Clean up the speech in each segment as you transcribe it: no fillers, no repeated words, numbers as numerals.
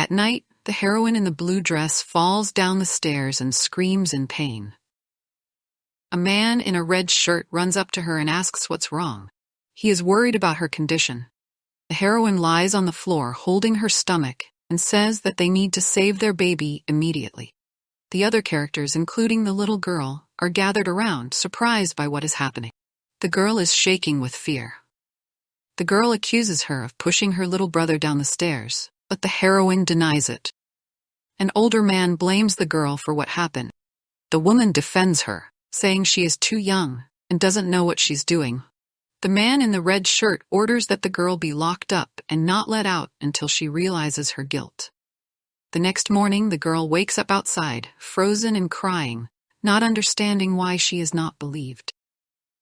At night, the heroine in the blue dress falls down the stairs and screams in pain. A man in a red shirt runs up to her and asks what's wrong. He is worried about her condition. The heroine lies on the floor holding her stomach and says that they need to save their baby immediately. The other characters, including the little girl, are gathered around, surprised by what is happening. The girl is shaking with fear. The girl accuses her of pushing her little brother down the stairs, but the heroine denies it. An older man blames the girl for what happened. The woman defends her, saying she is too young and doesn't know what she's doing. The man in the red shirt orders that the girl be locked up and not let out until she realizes her guilt. The next morning, the girl wakes up outside, frozen and crying, not understanding why she is not believed.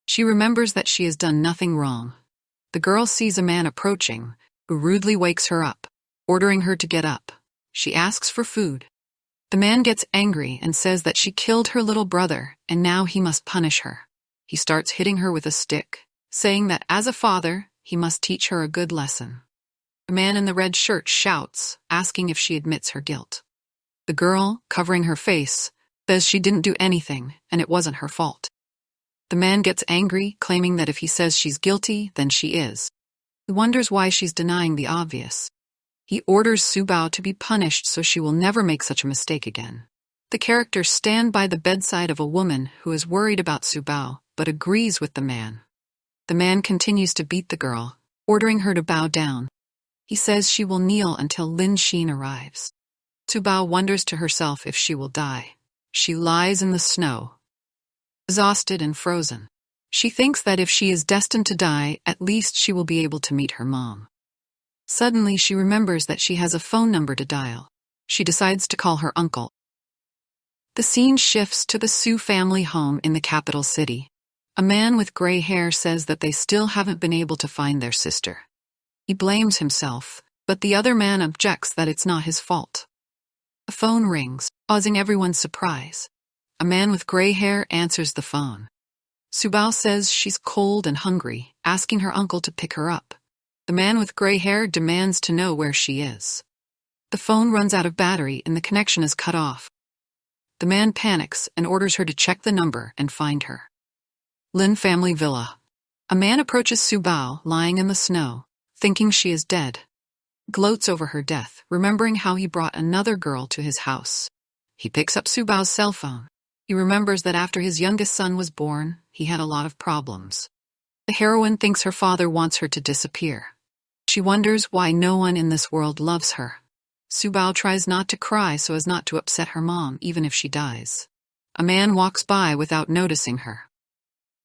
She remembers that she has done nothing wrong. The girl sees a man approaching, who rudely wakes her up, ordering her to get up. She asks for food. The man gets angry and says that she killed her little brother and now he must punish her. He starts hitting her with a stick, saying that as a father, he must teach her a good lesson. The man in the red shirt shouts, asking if she admits her guilt. The girl, covering her face, says she didn't do anything and it wasn't her fault. The man gets angry, claiming that if he says she's guilty, then she is. He wonders why she's denying the obvious. He orders Subba to be punished so she will never make such a mistake again. The characters stand by the bedside of a woman who is worried about Subba, but agrees with the man. The man continues to beat the girl, ordering her to bow down. He says she will kneel until Linfang arrives. Subba wonders to herself if she will die. She lies in the snow, exhausted and frozen. She thinks that if she is destined to die, at least she will be able to meet her mom. Suddenly, she remembers that she has a phone number to dial. She decides to call her uncle. The scene shifts to the Su family home in the capital city. A man with gray hair says that they still haven't been able to find their sister. He blames himself, but the other man objects that it's not his fault. The phone rings, causing everyone's surprise. A man with gray hair answers the phone. Subba says she's cold and hungry, asking her uncle to pick her up. The man with gray hair demands to know where she is. The phone runs out of battery and the connection is cut off. The man panics and orders her to check the number and find her. Lin family villa. A man approaches Subba, lying in the snow, thinking she is dead. Gloats over her death, remembering how he brought another girl to his house. He picks up Subba's cell phone. He remembers that after his youngest son was born, he had a lot of problems. The heroine thinks her father wants her to disappear. She wonders why no one in this world loves her. Subba tries not to cry so as not to upset her mom, even if she dies. A man walks by without noticing her.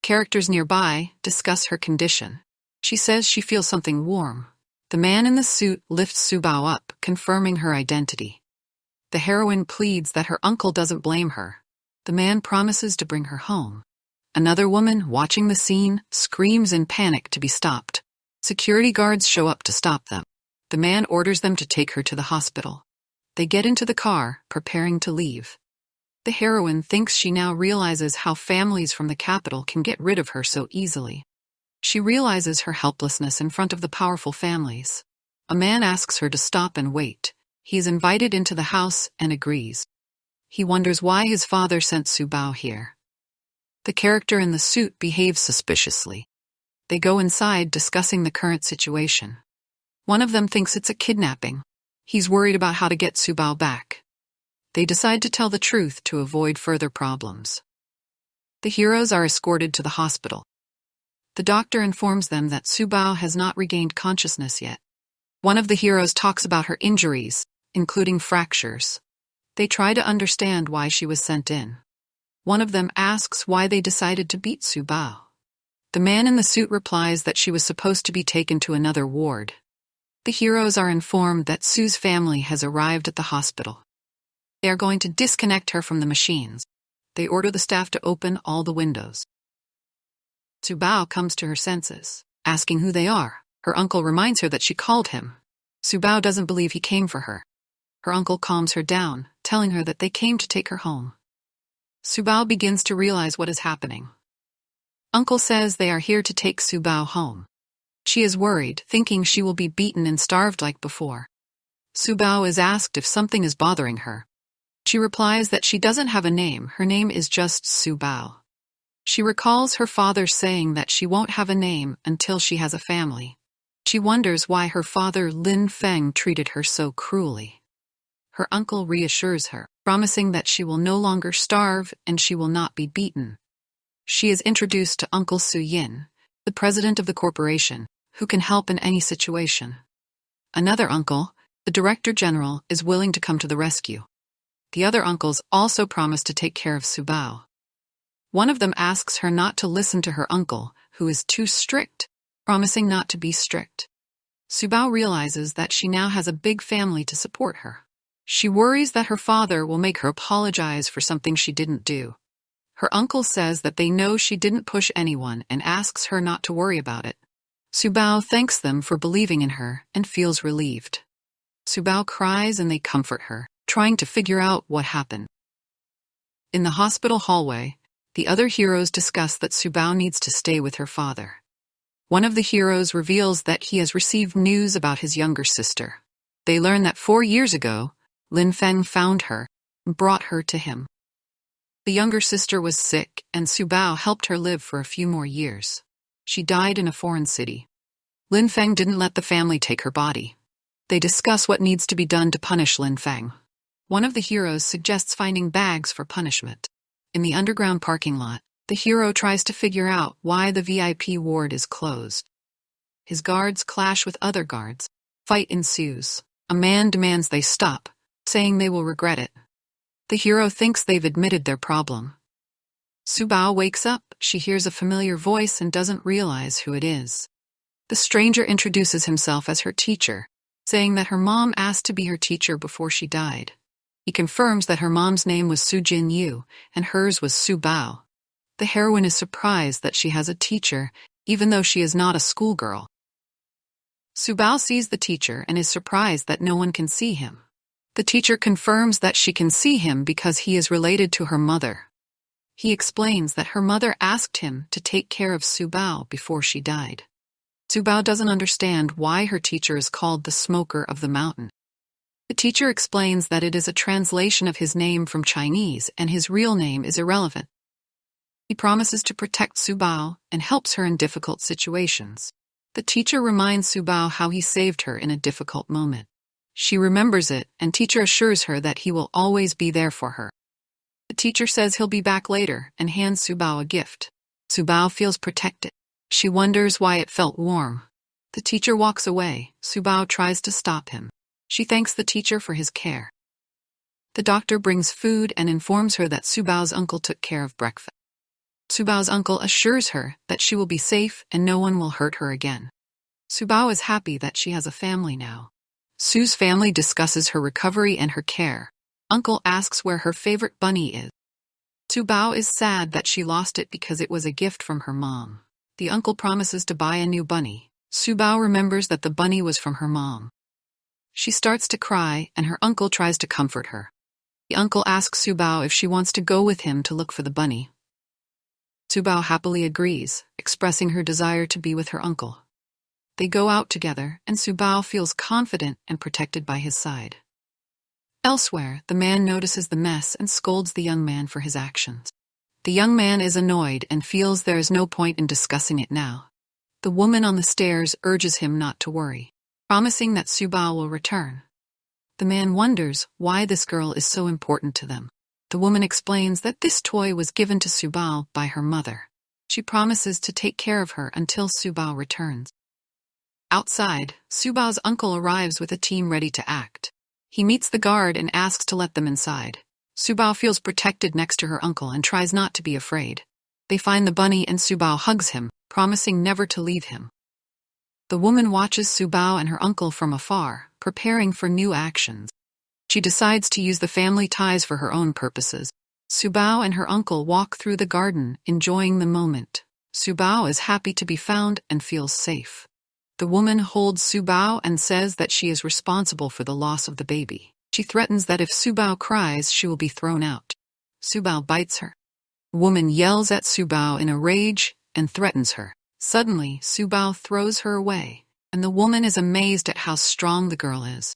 Characters nearby discuss her condition. She says she feels something warm. The man in the suit lifts Subba up, confirming her identity. The heroine pleads that her uncle doesn't blame her. The man promises to bring her home. Another woman, watching the scene, screams in panic to be stopped. Security guards show up to stop them. The man orders them to take her to the hospital. They get into the car, preparing to leave. The heroine thinks she now realizes how families from the capital can get rid of her so easily. She realizes her helplessness in front of the powerful families. A man asks her to stop and wait. He is invited into the house and agrees. He wonders why his father sent Subba here. The character in the suit behaves suspiciously. They go inside, discussing the current situation. One of them thinks it's a kidnapping. He's worried about how to get Subba back. They decide to tell the truth to avoid further problems. The heroes are escorted to the hospital. The doctor informs them that Subba has not regained consciousness yet. One of the heroes talks about her injuries, including fractures. They try to understand why she was sent in. One of them asks why they decided to beat Subba. The man in the suit replies that she was supposed to be taken to another ward. The heroes are informed that Su's family has arrived at the hospital. They are going to disconnect her from the machines. They order the staff to open all the windows. Subba comes to her senses, asking who they are. Her uncle reminds her that she called him. Subba doesn't believe he came for her. Her uncle calms her down, telling her that they came to take her home. Subba begins to realize what is happening. Uncle says they are here to take Subba home. She is worried, thinking she will be beaten and starved like before. Subao is asked if something is bothering her. She replies that she doesn't have a name, her name is just Subao. She recalls her father saying that she won't have a name until she has a family. She wonders why her father Linfang treated her so cruelly. Her uncle reassures her, promising that she will no longer starve and she will not be beaten. She is introduced to Uncle Su-yin, the president of the corporation, who can help in any situation. Another uncle, the director general, is willing to come to the rescue. The other uncles also promise to take care of Subao. One of them asks her not to listen to her uncle, who is too strict, promising not to be strict. Subao realizes that she now has a big family to support her. She worries that her father will make her apologize for something she didn't do. Her uncle says that they know she didn't push anyone and asks her not to worry about it. Subao thanks them for believing in her and feels relieved. Subao cries and they comfort her, trying to figure out what happened. In the hospital hallway, the other heroes discuss that Subao needs to stay with her father. One of the heroes reveals that he has received news about his younger sister. They learn that 4 years ago, Linfang found her and brought her to him. The younger sister was sick, and Subao helped her live for a few more years. She died in a foreign city. Linfang didn't let the family take her body. They discuss what needs to be done to punish Linfang. One of the heroes suggests finding bags for punishment. In the underground parking lot, the hero tries to figure out why the VIP ward is closed. His guards clash with other guards. Fight ensues. A man demands they stop, saying they will regret it. The hero thinks they've admitted their problem. Subao wakes up, she hears a familiar voice and doesn't realize who it is. The stranger introduces himself as her teacher, saying that her mom asked to be her teacher before she died. He confirms that her mom's name was Sujin Yu and hers was Subao. The heroine is surprised that she has a teacher, even though she is not a schoolgirl. Subao sees the teacher and is surprised that no one can see him. The teacher confirms that she can see him because he is related to her mother. He explains that her mother asked him to take care of Subao before she died. Subao doesn't understand why her teacher is called the Smoker of the Mountain. The teacher explains that it is a translation of his name from Chinese and his real name is irrelevant. He promises to protect Subao and helps her in difficult situations. The teacher reminds Subao how he saved her in a difficult moment. She remembers it, and teacher assures her that he will always be there for her. The teacher says he'll be back later and hands Subao a gift. Subao feels protected. She wonders why it felt warm. The teacher walks away. Subao tries to stop him. She thanks the teacher for his care. The doctor brings food and informs her that Subao's uncle took care of breakfast. Subao's uncle assures her that she will be safe and no one will hurt her again. Subao is happy that she has a family now. Sue's family discusses her recovery and her care. Uncle asks where her favorite bunny is. Subao is sad that she lost it because it was a gift from her mom. The uncle promises to buy a new bunny. Subao remembers that the bunny was from her mom. She starts to cry and her uncle tries to comfort her. The uncle asks Subao if she wants to go with him to look for the bunny. Subao happily agrees, expressing her desire to be with her uncle. They go out together, and Subao feels confident and protected by his side. Elsewhere, the man notices the mess and scolds the young man for his actions. The young man is annoyed and feels there is no point in discussing it now. The woman on the stairs urges him not to worry, promising that Subao will return. The man wonders why this girl is so important to them. The woman explains that this toy was given to Subao by her mother. She promises to take care of her until Subao returns. Outside, Subao's uncle arrives with a team ready to act. He meets the guard and asks to let them inside. Subao feels protected next to her uncle and tries not to be afraid. They find the bunny and Subao hugs him, promising never to leave him. The woman watches Subao and her uncle from afar, preparing for new actions. She decides to use the family ties for her own purposes. Subao and her uncle walk through the garden, enjoying the moment. Subao is happy to be found and feels safe. The woman holds Subao and says that she is responsible for the loss of the baby. She threatens that if Subao cries, she will be thrown out. Subao bites her. The woman yells at Subao in a rage and threatens her. Suddenly, Subao throws her away, and the woman is amazed at how strong the girl is.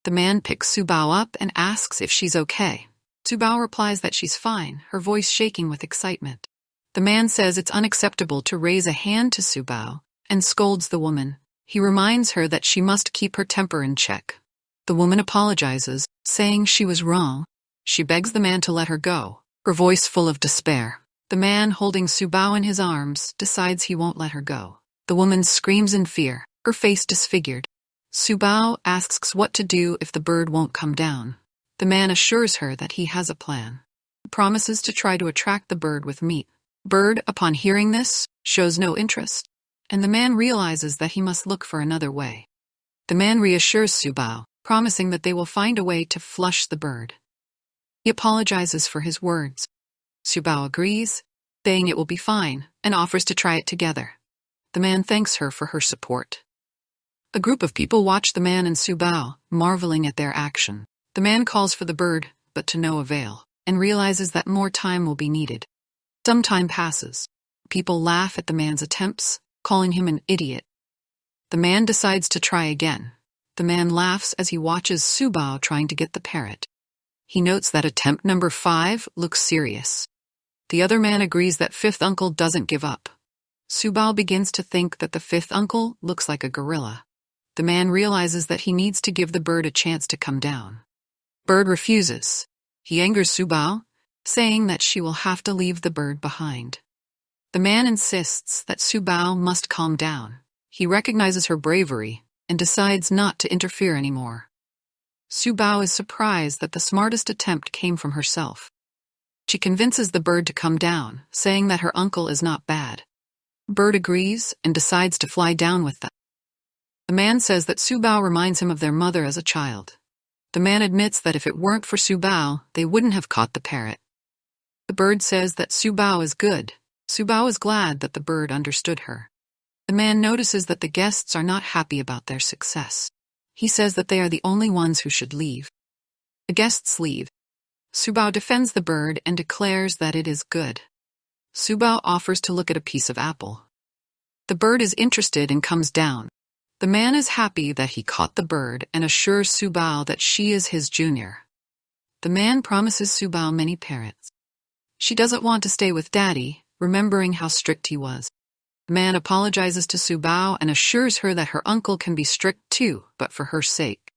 The man picks Subao up and asks if she's okay. Subao replies that she's fine, her voice shaking with excitement. The man says it's unacceptable to raise a hand to Subao and scolds the woman. He reminds her that she must keep her temper in check. The woman apologizes, saying she was wrong. She begs the man to let her go, her voice full of despair. The man, holding Subao in his arms, decides he won't let her go. The woman screams in fear, her face disfigured. Subao asks what to do if the bird won't come down. The man assures her that he has a plan. He promises to try to attract the bird with meat. Bird, upon hearing this, shows no interest, and the man realizes that he must look for another way. The man reassures Subao, promising that they will find a way to flush the bird. He apologizes for his words. Subao agrees, saying it will be fine, and offers to try it together. The man thanks her for her support. A group of people watch the man and Subao, marveling at their action. The man calls for the bird, but to no avail, and realizes that more time will be needed. Some time passes. People laugh at the man's attempts, calling him an idiot. The man decides to try again. The man laughs as he watches Subao trying to get the parrot. He notes that attempt number 5 looks serious. The other man agrees that fifth uncle doesn't give up. Subao begins to think that the fifth uncle looks like a gorilla. The man realizes that he needs to give the bird a chance to come down. Bird refuses. He angers Subao, saying that she will have to leave the bird behind. The man insists that Subao must calm down. He recognizes her bravery and decides not to interfere anymore. Subao is surprised that the smartest attempt came from herself. She convinces the bird to come down, saying that her uncle is not bad. Bird agrees and decides to fly down with them. The man says that Subao reminds him of their mother as a child. The man admits that if it weren't for Subao, they wouldn't have caught the parrot. The bird says that Subao is good. Subao is glad that the bird understood her. The man notices that the guests are not happy about their success. He says that they are the only ones who should leave. The guests leave. Subao defends the bird and declares that it is good. Subao offers to look at a piece of apple. The bird is interested and comes down. The man is happy that he caught the bird and assures Subao that she is his junior. The man promises Subao many parrots. She doesn't want to stay with Daddy, remembering how strict he was. The man apologizes to Subao and assures her that her uncle can be strict too, but for her sake.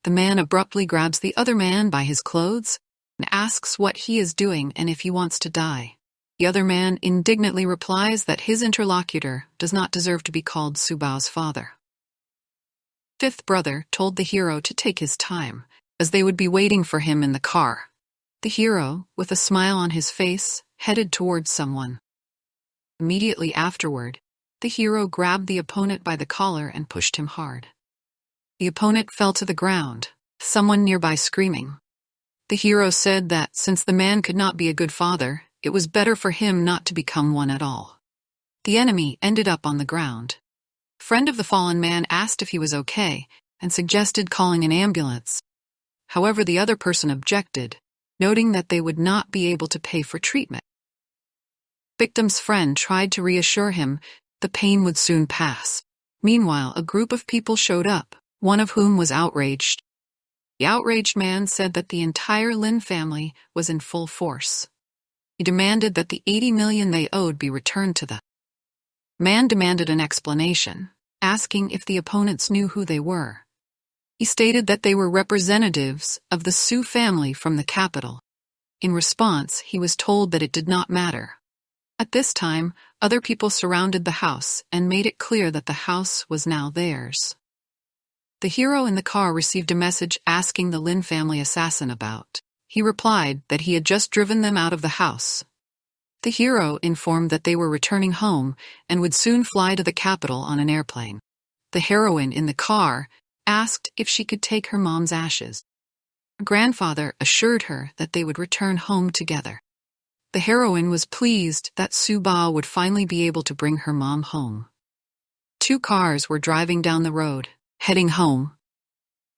The man abruptly grabs the other man by his clothes and asks what he is doing and if he wants to die. The other man indignantly replies that his interlocutor does not deserve to be called Subao's father. Fifth brother told the hero to take his time, as they would be waiting for him in the car. The hero, with a smile on his face, headed towards someone. Immediately afterward, the hero grabbed the opponent by the collar and pushed him hard. The opponent fell to the ground, someone nearby screaming. The hero said that since the man could not be a good father, it was better for him not to become one at all. The enemy ended up on the ground. A friend of the fallen man asked if he was okay and suggested calling an ambulance. However, the other person objected, noting that they would not be able to pay for treatment. Victim's friend tried to reassure him the pain would soon pass. Meanwhile, a group of people showed up, one of whom was outraged. The outraged man said that the entire Lin family was in full force. He demanded that the 80 million they owed be returned to them. Man demanded an explanation, asking if the opponents knew who they were. He stated that they were representatives of the Su family from the capital. In response, he was told that it did not matter. At this time, other people surrounded the house and made it clear that the house was now theirs. The hero in the car received a message asking the Lin family assassin about. He replied that he had just driven them out of the house. The hero informed that they were returning home and would soon fly to the capital on an airplane. The heroine in the car asked if she could take her mom's ashes. Her grandfather assured her that they would return home together. The heroine was pleased that Subao would finally be able to bring her mom home. 2 cars were driving down the road, heading home.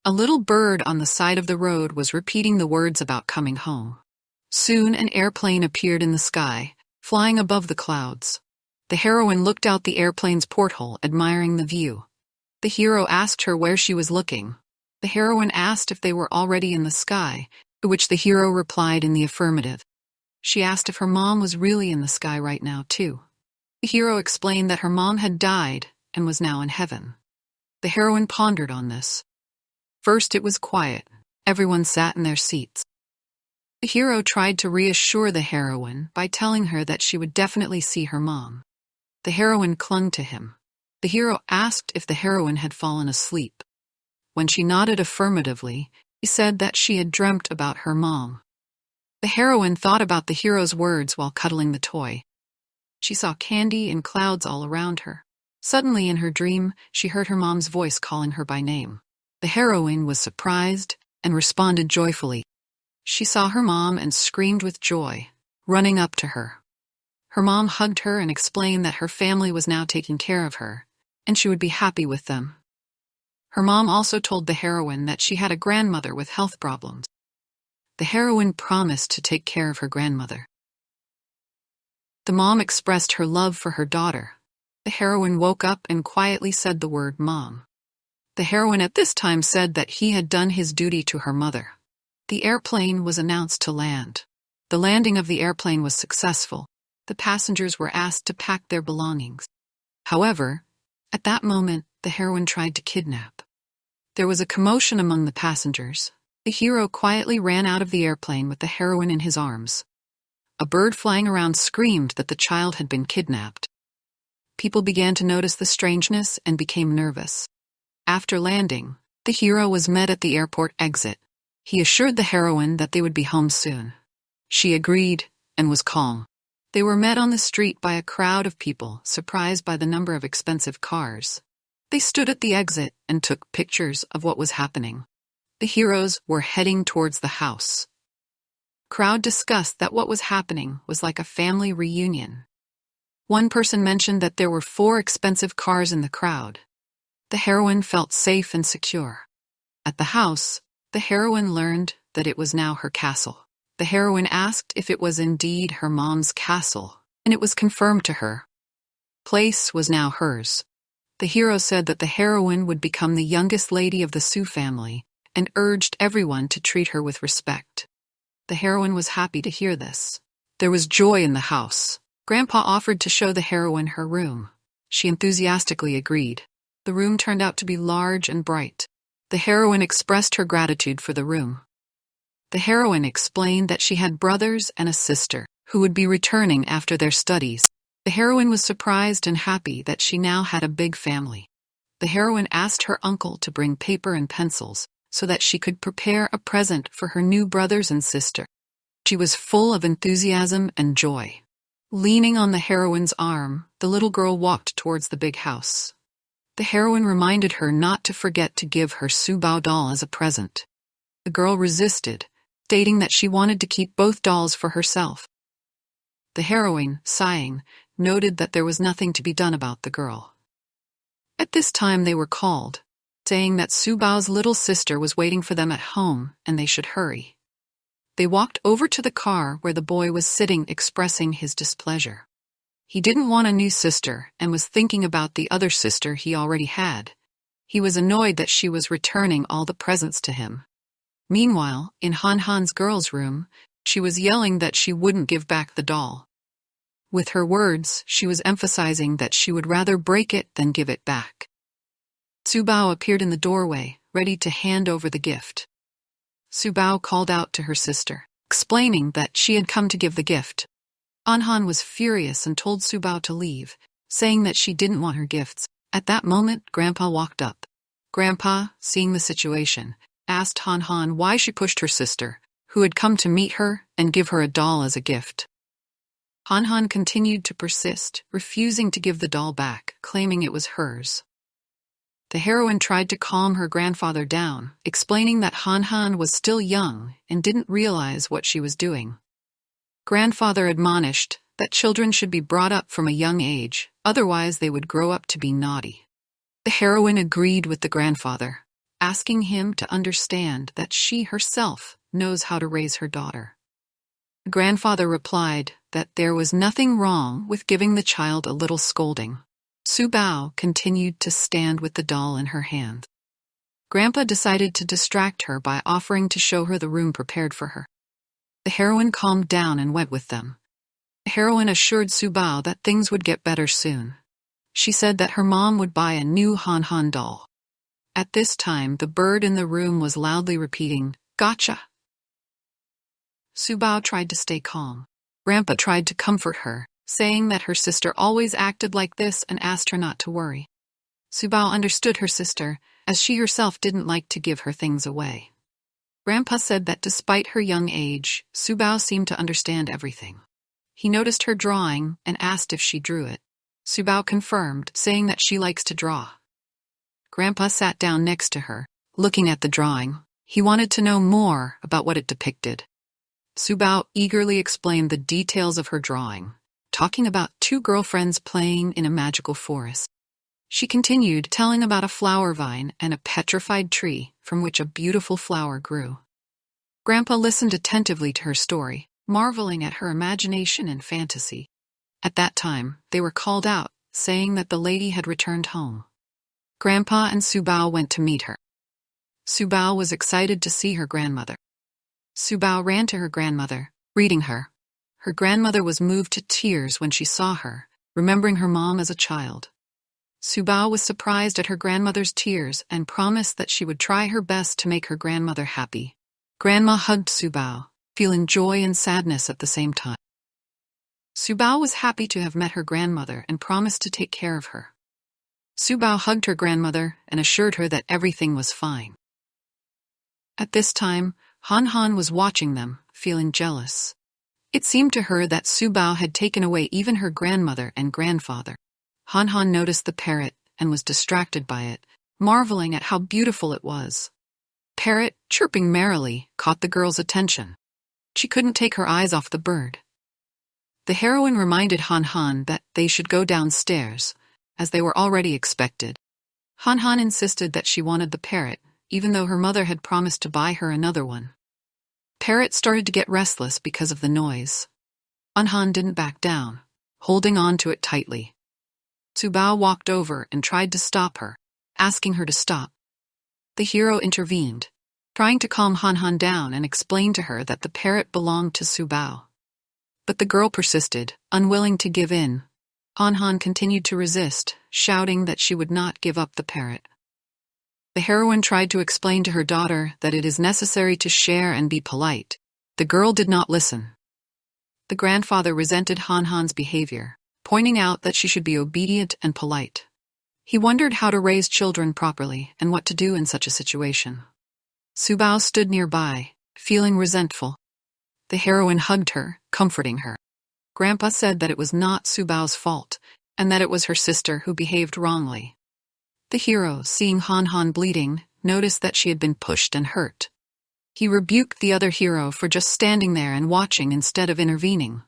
A little bird on the side of the road was repeating the words about coming home. Soon an airplane appeared in the sky, flying above the clouds. The heroine looked out the airplane's porthole, admiring the view. The hero asked her where she was looking. The heroine asked if they were already in the sky, to which the hero replied in the affirmative. She asked if her mom was really in the sky right now, too. The hero explained that her mom had died and was now in heaven. The heroine pondered on this. First it was quiet. Everyone sat in their seats. The hero tried to reassure the heroine by telling her that she would definitely see her mom. The heroine clung to him. The hero asked if the heroine had fallen asleep. When she nodded affirmatively, he said that she had dreamt about her mom. The heroine thought about the hero's words while cuddling the toy. She saw candy and clouds all around her. Suddenly in her dream, she heard her mom's voice calling her by name. The heroine was surprised and responded joyfully. She saw her mom and screamed with joy, running up to her. Her mom hugged her and explained that her family was now taking care of her, and she would be happy with them. Her mom also told the heroine that she had a grandmother with health problems. The heroine promised to take care of her grandmother. The mom expressed her love for her daughter. The heroine woke up and quietly said the word mom. The heroine at this time said that he had done his duty to her mother. The airplane was announced to land. The landing of the airplane was successful. The passengers were asked to pack their belongings. However, at that moment, the heroine tried to kidnap. There was a commotion among the passengers. The hero quietly ran out of the airplane with the heroine in his arms. A bird flying around screamed that the child had been kidnapped. People began to notice the strangeness and became nervous. After landing, the hero was met at the airport exit. He assured the heroine that they would be home soon. She agreed and was calm. They were met on the street by a crowd of people, surprised by the number of expensive cars. They stood at the exit and took pictures of what was happening. The heroes were heading towards the house. Crowd discussed that what was happening was like a family reunion. One person mentioned that there were 4 expensive cars in the crowd. The heroine felt safe and secure. At the house, the heroine learned that it was now her castle. The heroine asked if it was indeed her mom's castle, and it was confirmed to her. Place was now hers. The hero said that the heroine would become the youngest lady of the Su family and urged everyone to treat her with respect. The heroine was happy to hear this. There was joy in the house. Grandpa offered to show the heroine her room. She enthusiastically agreed. The room turned out to be large and bright. The heroine expressed her gratitude for the room. The heroine explained that she had brothers and a sister who would be returning after their studies. The heroine was surprised and happy that she now had a big family. The heroine asked her uncle to bring paper and pencils so that she could prepare a present for her new brothers and sister. She was full of enthusiasm and joy. Leaning on the heroine's arm, the little girl walked towards the big house. The heroine reminded her not to forget to give her Subba doll as a present. The girl resisted, stating that she wanted to keep both dolls for herself. The heroine, sighing, noted that there was nothing to be done about the girl. At this time they were called, saying that Subba's little sister was waiting for them at home and they should hurry. They walked over to the car where the boy was sitting, expressing his displeasure. He didn't want a new sister and was thinking about the other sister he already had. He was annoyed that she was returning all the presents to him. Meanwhile, in Han's girl's room, she was yelling that she wouldn't give back the doll. With her words, she was emphasizing that she would rather break it than give it back. Subba appeared in the doorway, ready to hand over the gift. Subba called out to her sister, explaining that she had come to give the gift. Han was furious and told Subba to leave, saying that she didn't want her gifts. At that moment, Grandpa walked up. Grandpa, seeing the situation, asked Han why she pushed her sister, who had come to meet her and give her a doll as a gift. Han continued to persist, refusing to give the doll back, claiming it was hers. The heroine tried to calm her grandfather down, explaining that Han was still young and didn't realize what she was doing. Grandfather admonished that children should be brought up from a young age, otherwise they would grow up to be naughty. The heroine agreed with the grandfather, asking him to understand that she herself knows how to raise her daughter. The grandfather replied that there was nothing wrong with giving the child a little scolding. Subba continued to stand with the doll in her hand. Grandpa decided to distract her by offering to show her the room prepared for her. The heroine calmed down and went with them. The heroine assured Subba that things would get better soon. She said that her mom would buy a new Han Han doll. At this time, the bird in the room was loudly repeating, "Gotcha." Subba tried to stay calm. Grandpa tried to comfort her, saying that her sister always acted like this and asked her not to worry. Subba understood her sister, as she herself didn't like to give her things away. Grandpa said that despite her young age, Subba seemed to understand everything. He noticed her drawing and asked if she drew it. Subba confirmed, saying that she likes to draw. Grandpa sat down next to her, looking at the drawing. He wanted to know more about what it depicted. Subba eagerly explained the details of her drawing, talking about two girlfriends playing in a magical forest. She continued, telling about a flower vine and a petrified tree from which a beautiful flower grew. Grandpa listened attentively to her story, marveling at her imagination and fantasy. At that time, they were called out, saying that the lady had returned home. Grandpa and Subba went to meet her. Subba was excited to see her grandmother. Subba ran to her grandmother, greeting her. Her grandmother was moved to tears when she saw her, remembering her mom as a child. Subba was surprised at her grandmother's tears and promised that she would try her best to make her grandmother happy. Grandma hugged Subba, feeling joy and sadness at the same time. Subba was happy to have met her grandmother and promised to take care of her. Subba hugged her grandmother and assured her that everything was fine. At this time, Han Han was watching them, feeling jealous. It seemed to her that Subba had taken away even her grandmother and grandfather. Han Han noticed the parrot and was distracted by it, marveling at how beautiful it was. Parrot, chirping merrily, caught the girl's attention. She couldn't take her eyes off the bird. The heroine reminded Han Han that they should go downstairs, as they were already expected. Han Han insisted that she wanted the parrot, even though her mother had promised to buy her another one. Parrot started to get restless because of the noise. Han Han didn't back down, holding on to it tightly. Subba walked over and tried to stop her, asking her to stop. The hero intervened, trying to calm Han Han down and explain to her that the parrot belonged to Subba. But the girl persisted, unwilling to give in. Han Han continued to resist, shouting that she would not give up the parrot. The heroine tried to explain to her daughter that it is necessary to share and be polite. The girl did not listen. The grandfather resented Han Han's behavior, pointing out that she should be obedient and polite. He wondered how to raise children properly and what to do in such a situation. Subba stood nearby, feeling resentful. The heroine hugged her, comforting her. Grandpa said that it was not Subba's fault, and that it was her sister who behaved wrongly. The hero, seeing Han Han bleeding, noticed that she had been pushed and hurt. He rebuked the other hero for just standing there and watching instead of intervening.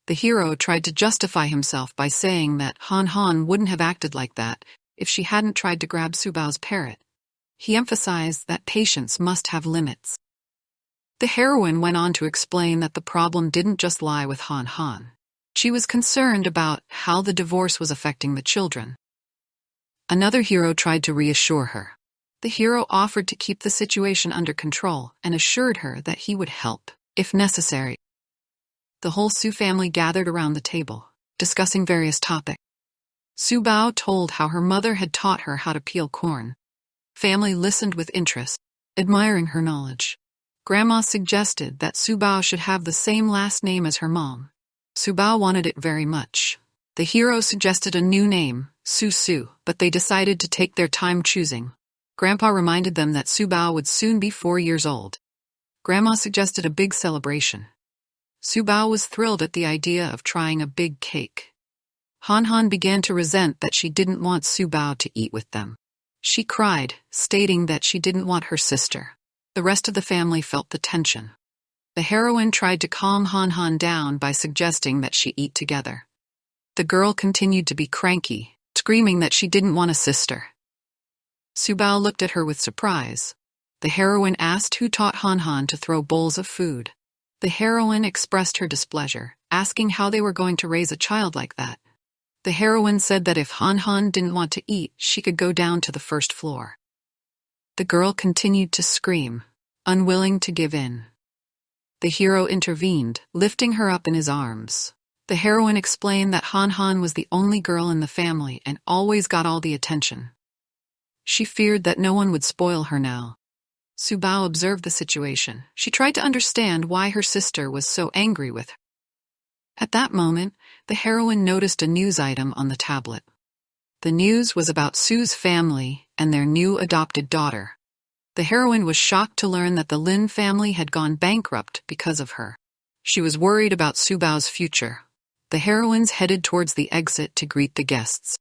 The hero tried to justify himself by saying that Han Han wouldn't have acted like that if she hadn't tried to grab Subba's parrot. He emphasized that patience must have limits. The heroine went on to explain that the problem didn't just lie with Han Han. She was concerned about how the divorce was affecting the children. Another hero tried to reassure her. The hero offered to keep the situation under control and assured her that he would help, if necessary. The whole Su family gathered around the table, discussing various topics. Subba told how her mother had taught her how to peel corn. Family listened with interest, admiring her knowledge. Grandma suggested that Subba should have the same last name as her mom. Subba wanted it very much. The hero suggested a new name, Su, but they decided to take their time choosing. Grandpa reminded them that Subba would soon be 4 years old. Grandma suggested a big celebration. Subba was thrilled at the idea of trying a big cake. Han Han began to resent that she didn't want Subba to eat with them. She cried, stating that she didn't want her sister. The rest of the family felt the tension. The heroine tried to calm Han Han down by suggesting that she eat together. The girl continued to be cranky, screaming that she didn't want a sister. Subba looked at her with surprise. The heroine asked who taught Han Han to throw bowls of food. The heroine expressed her displeasure, asking how they were going to raise a child like that. The heroine said that if Han Han didn't want to eat, she could go down to the first floor. The girl continued to scream, unwilling to give in. The hero intervened, lifting her up in his arms. The heroine explained that Han Han was the only girl in the family and always got all the attention. She feared that no one would spoil her now. Subba observed the situation. She tried to understand why her sister was so angry with her. At that moment, the heroine noticed a news item on the tablet. The news was about Su's family and their new adopted daughter. The heroine was shocked to learn that the Lin family had gone bankrupt because of her. She was worried about Subba's future. The heroines headed towards the exit to greet the guests.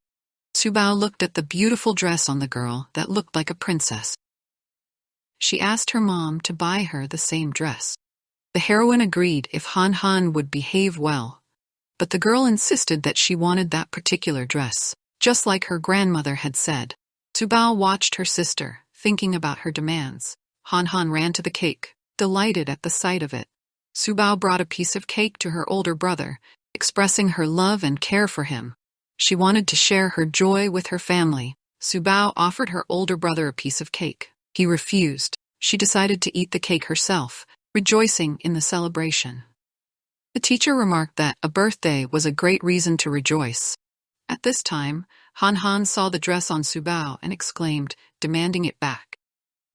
Subba looked at the beautiful dress on the girl that looked like a princess. She asked her mom to buy her the same dress. The heroine agreed if Han Han would behave well, but the girl insisted that she wanted that particular dress, just like her grandmother had said. Subba watched her sister, thinking about her demands. Han Han ran to the cake, delighted at the sight of it. Subba brought a piece of cake to her older brother, expressing her love and care for him. She wanted to share her joy with her family. Subba offered her older brother a piece of cake. He refused. She decided to eat the cake herself, rejoicing in the celebration. The teacher remarked that a birthday was a great reason to rejoice. At this time, Han Han saw the dress on Subba and exclaimed, demanding it back.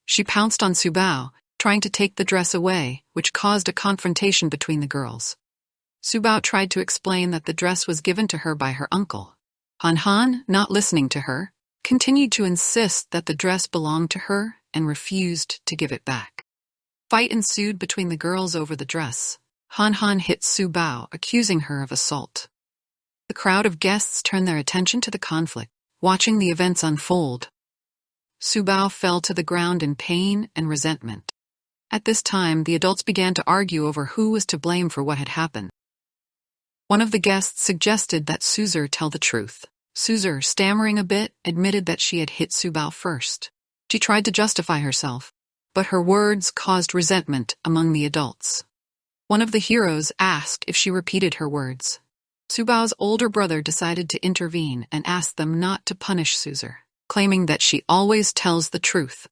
She pounced on Subba, trying to take the dress away, which caused a confrontation between the girls. Subba tried to explain that the dress was given to her by her uncle. Han Han, not listening to her, continued to insist that the dress belonged to her and refused to give it back. Fight ensued between the girls over the dress. Han Han hit Subba, accusing her of assault. The crowd of guests turned their attention to the conflict, watching the events unfold. Subba fell to the ground in pain and resentment. At this time, the adults began to argue over who was to blame for what had happened. One of the guests suggested that Suzur tell the truth. Suzur, stammering a bit, admitted that she had hit Subba first. She tried to justify herself, but her words caused resentment among the adults. One of the heroes asked if she repeated her words. Subba's older brother decided to intervene and asked them not to punish Suzur, claiming that she always tells the truth.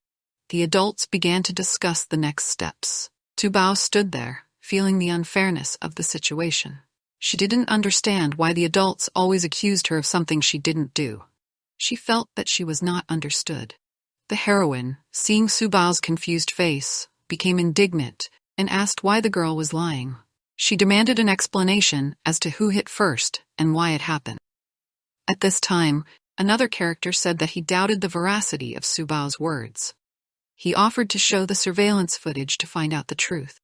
The adults began to discuss the next steps. Subba stood there, feeling the unfairness of the situation. She didn't understand why the adults always accused her of something she didn't do. She felt that she was not understood. The heroine, seeing Subba's confused face, became indignant and asked why the girl was lying. She demanded an explanation as to who hit first and why it happened. At this time, another character said that he doubted the veracity of Subba's words. He offered to show the surveillance footage to find out the truth.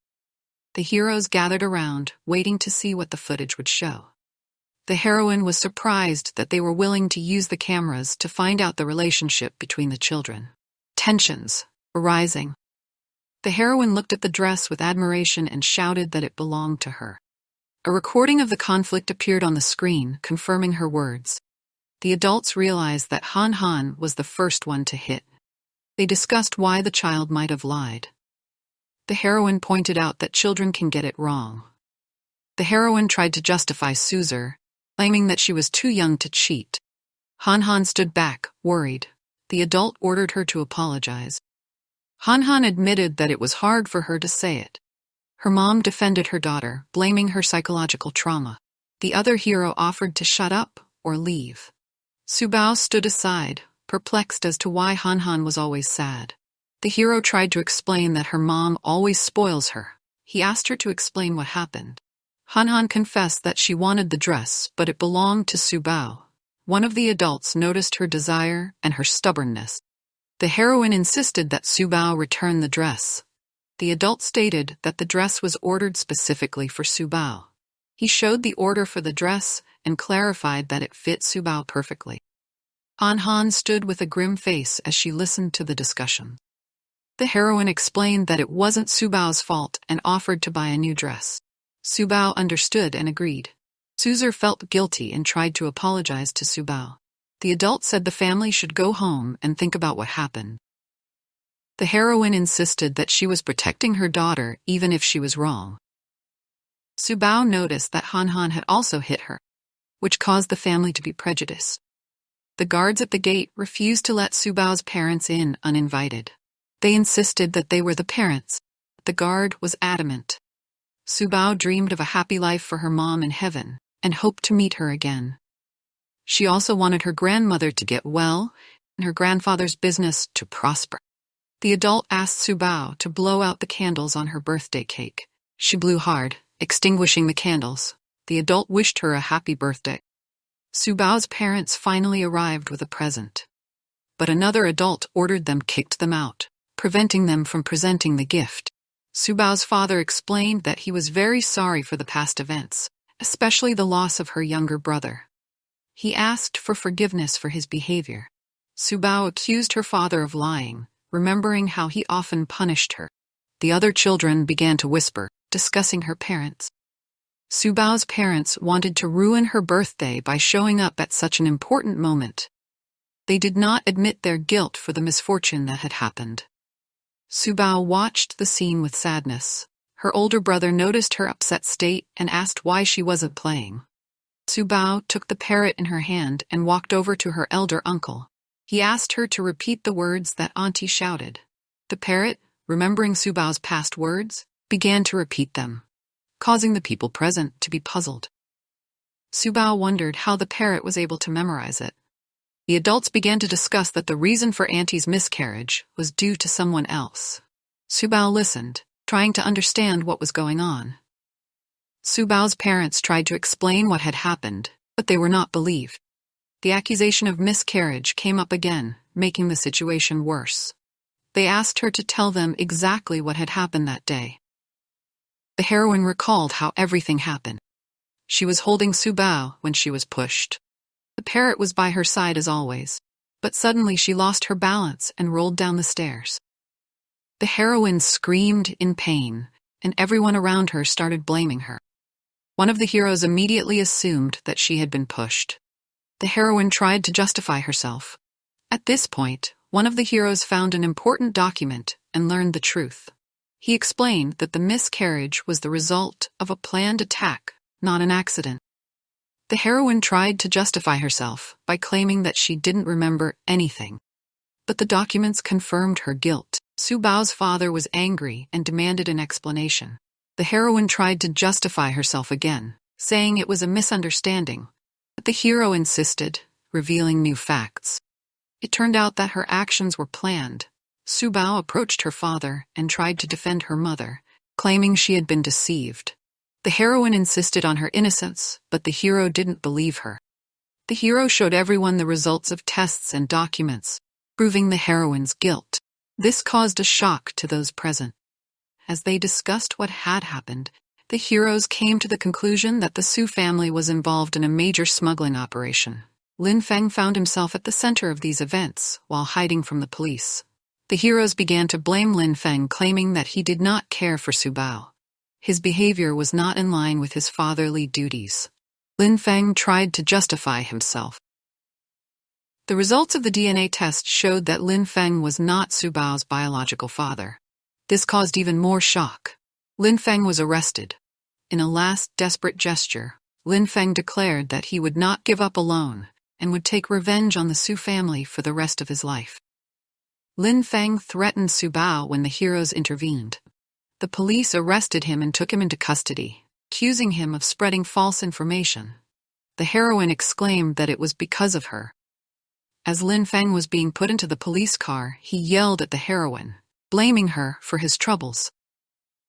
The heroes gathered around, waiting to see what the footage would show. The heroine was surprised that they were willing to use the cameras to find out the relationship between the children. Tensions arising. The heroine looked at the dress with admiration and shouted that it belonged to her. A recording of the conflict appeared on the screen, confirming her words. The adults realized that Han Han was the first one to hit. They discussed why the child might have lied. The heroine pointed out that children can get it wrong. The heroine tried to justify Suzur, claiming that she was too young to cheat. Han Han stood back, worried. The adult ordered her to apologize. Han Han admitted that it was hard for her to say it. Her mom defended her daughter, blaming her psychological trauma. The other hero offered to shut up or leave. Subba stood aside, perplexed as to why Han Han was always sad. The hero tried to explain that her mom always spoils her. He asked her to explain what happened. Han Han confessed that she wanted the dress, but it belonged to Subba. One of the adults noticed her desire and her stubbornness. The heroine insisted that Subba return the dress. The adult stated that the dress was ordered specifically for Subba. He showed the order for the dress and clarified that it fit Subba perfectly. Han Han stood with a grim face as she listened to the discussion. The heroine explained that it wasn't Subba's fault and offered to buy a new dress. Subba understood and agreed. Suzur felt guilty and tried to apologize to Subba. The adult said the family should go home and think about what happened. The heroine insisted that she was protecting her daughter even if she was wrong. Subba noticed that Han Han had also hit her, which caused the family to be prejudiced. The guards at the gate refused to let Subba's parents in uninvited. They insisted that they were the parents. The guard was adamant. Subao dreamed of a happy life for her mom in heaven and hoped to meet her again. She also wanted her grandmother to get well and her grandfather's business to prosper. The adult asked Subao to blow out the candles on her birthday cake. She blew hard, extinguishing the candles. The adult wished her a happy birthday. Subao's parents finally arrived with a present. But another adult ordered them kicked them out, preventing them from presenting the gift. Subao's father explained that he was very sorry for the past events, especially the loss of her younger brother. He asked for forgiveness for his behavior. Subao accused her father of lying, remembering how he often punished her. The other children began to whisper, discussing her parents. Subao's parents wanted to ruin her birthday by showing up at such an important moment. They did not admit their guilt for the misfortune that had happened. Subao watched the scene with sadness. Her older brother noticed her upset state and asked why she wasn't playing. Subao took the parrot in her hand and walked over to her elder uncle. He asked her to repeat the words that Auntie shouted. The parrot, remembering Subao's past words, began to repeat them, causing the people present to be puzzled. Subao wondered how the parrot was able to memorize it. The adults began to discuss that the reason for Auntie's miscarriage was due to someone else. Subao listened, trying to understand what was going on. Subao's parents tried to explain what had happened, but they were not believed. The accusation of miscarriage came up again, making the situation worse. They asked her to tell them exactly what had happened that day. The heroine recalled how everything happened. She was holding Subao when she was pushed. The parrot was by her side as always, but suddenly she lost her balance and rolled down the stairs. The heroine screamed in pain, and everyone around her started blaming her. One of the heroes immediately assumed that she had been pushed. The heroine tried to justify herself. At this point, one of the heroes found an important document and learned the truth. He explained that the miscarriage was the result of a planned attack, not an accident. The heroine tried to justify herself by claiming that she didn't remember anything. But the documents confirmed her guilt. Subao's father was angry and demanded an explanation. The heroine tried to justify herself again, saying it was a misunderstanding. But the hero insisted, revealing new facts. It turned out that her actions were planned. Subao approached her father and tried to defend her mother, claiming she had been deceived. The heroine insisted on her innocence, but the hero didn't believe her. The hero showed everyone the results of tests and documents, proving the heroine's guilt. This caused a shock to those present. As they discussed what had happened, the heroes came to the conclusion that the Su family was involved in a major smuggling operation. Linfang found himself at the center of these events while hiding from the police. The heroes began to blame Linfang, claiming that he did not care for Subao. His behavior was not in line with his fatherly duties. Linfang tried to justify himself. The results of the DNA test showed that Linfang was not Subao's biological father. This caused even more shock. Linfang was arrested. In a last desperate gesture, Linfang declared that he would not give up alone and would take revenge on the Su family for the rest of his life. Linfang threatened Subao when the heroes intervened. The police arrested him and took him into custody, accusing him of spreading false information. The heroine exclaimed that it was because of her. As Linfang was being put into the police car, he yelled at the heroine, blaming her for his troubles.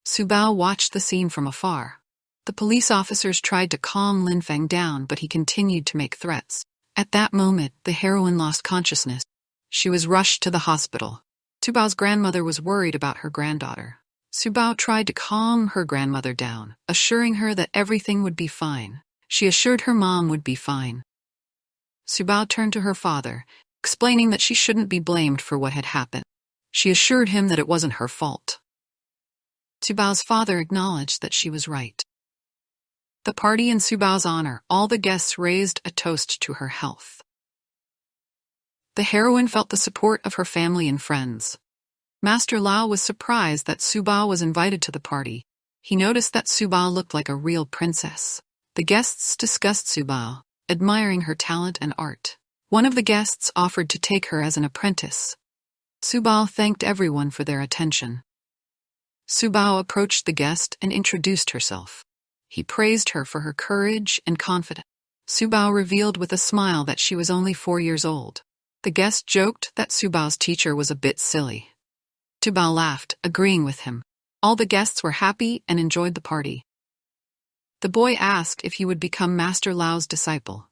Subao watched the scene from afar. The police officers tried to calm Linfang down, but he continued to make threats. At that moment, the heroine lost consciousness. She was rushed to the hospital. Subao's grandmother was worried about her granddaughter. Subao tried to calm her grandmother down, assuring her that everything would be fine. She assured her mom would be fine. Subao turned to her father, explaining that she shouldn't be blamed for what had happened. She assured him that it wasn't her fault. Subao's father acknowledged that she was right. The party in Subao's honor, all the guests raised a toast to her health. The heroine felt the support of her family and friends. Master Lao was surprised that Subao was invited to the party. He noticed that Subao looked like a real princess. The guests discussed Subao, admiring her talent and art. One of the guests offered to take her as an apprentice. Subba thanked everyone for their attention. Subba approached the guest and introduced herself. He praised her for her courage and confidence. Subba revealed with a smile that she was only 4 years old. The guest joked that Subba's teacher was a bit silly. Subba laughed, agreeing with him. All the guests were happy and enjoyed the party. The boy asked if he would become Master Lao's disciple.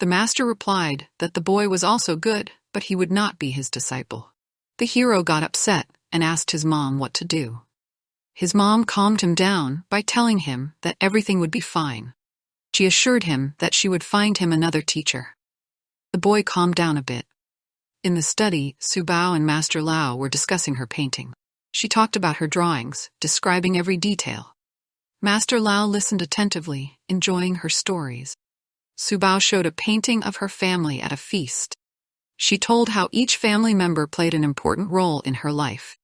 The master replied that the boy was also good, but he would not be his disciple. The hero got upset and asked his mom what to do. His mom calmed him down by telling him that everything would be fine. She assured him that she would find him another teacher. The boy calmed down a bit. In the study, Subba and Master Lao were discussing her painting. She talked about her drawings, describing every detail. Master Lao listened attentively, enjoying her stories. Subba showed a painting of her family at a feast. She told how each family member played an important role in her life.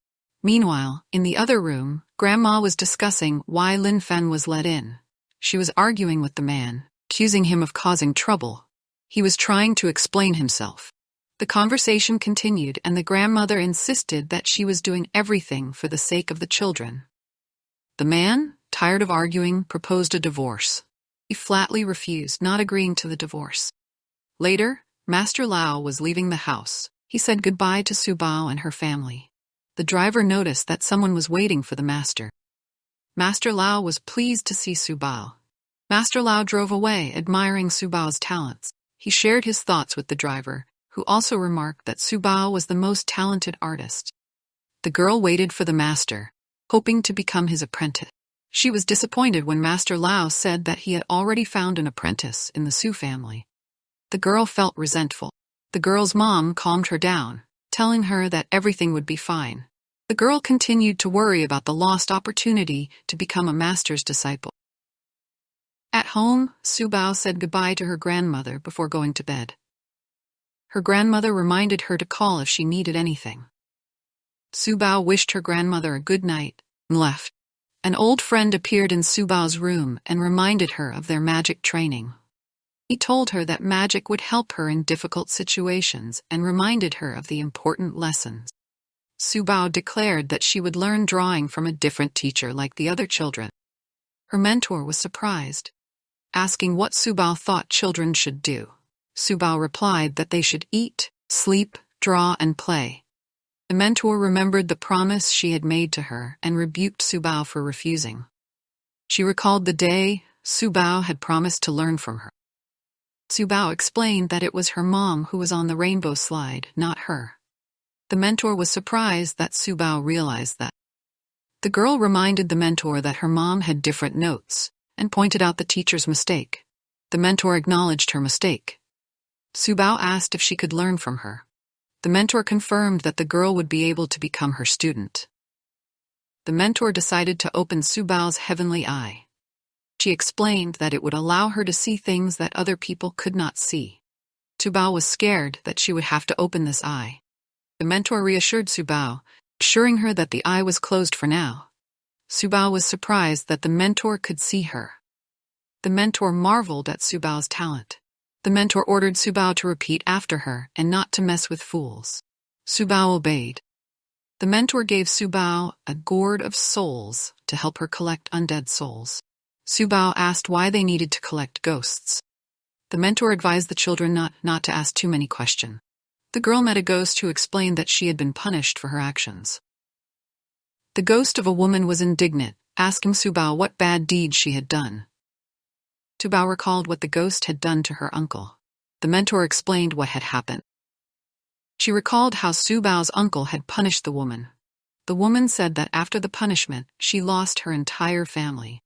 Meanwhile, in the other room, Grandma was discussing why Linfang was let in. She was arguing with the man, accusing him of causing trouble. He was trying to explain himself. The conversation continued, and the grandmother insisted that she was doing everything for the sake of the children. The man, tired of arguing, proposed a divorce. He flatly refused, not agreeing to the divorce. Later, Master Lao was leaving the house. He said goodbye to Subba and her family. The driver noticed that someone was waiting for the master. Master Lao was pleased to see Subba. Master Lao drove away, admiring Subba's talents. He shared his thoughts with the driver, who also remarked that Subba was the most talented artist. The girl waited for the master, hoping to become his apprentice. She was disappointed when Master Lao said that he had already found an apprentice in the Su family. The girl felt resentful. The girl's mom calmed her down, telling her that everything would be fine. The girl continued to worry about the lost opportunity to become a master's disciple. At home, Subba said goodbye to her grandmother before going to bed. Her grandmother reminded her to call if she needed anything. Subba wished her grandmother a good night and left. An old friend appeared in Subba's room and reminded her of their magic training. He told her that magic would help her in difficult situations and reminded her of the important lessons. Subba declared that she would learn drawing from a different teacher like the other children. Her mentor was surprised, asking what Subba thought children should do. Subba replied that they should eat, sleep, draw, and play. The mentor remembered the promise she had made to her and rebuked Subba for refusing. She recalled the day Subba had promised to learn from her. Subba explained that it was her mom who was on the rainbow slide, not her. The mentor was surprised that Subba realized that. The girl reminded the mentor that her mom had different notes and pointed out the teacher's mistake. The mentor acknowledged her mistake. Subba asked if she could learn from her. The mentor confirmed that the girl would be able to become her student. The mentor decided to open Subba's heavenly eye. She explained that it would allow her to see things that other people could not see. Subba was scared that she would have to open this eye. The mentor reassured Subba, assuring her that the eye was closed for now. Subba was surprised that the mentor could see her. The mentor marveled at Subba's talent. The mentor ordered Subba to repeat after her and not to mess with fools. Subba obeyed. The mentor gave Subba a gourd of souls to help her collect undead souls. Subba asked why they needed to collect ghosts. The mentor advised the children not to ask too many questions. The girl met a ghost who explained that she had been punished for her actions. The ghost of a woman was indignant, asking Subba what bad deed she had done. Subba recalled what the ghost had done to her uncle. The mentor explained what had happened. She recalled how Subba's uncle had punished the woman. The woman said that after the punishment, she lost her entire family.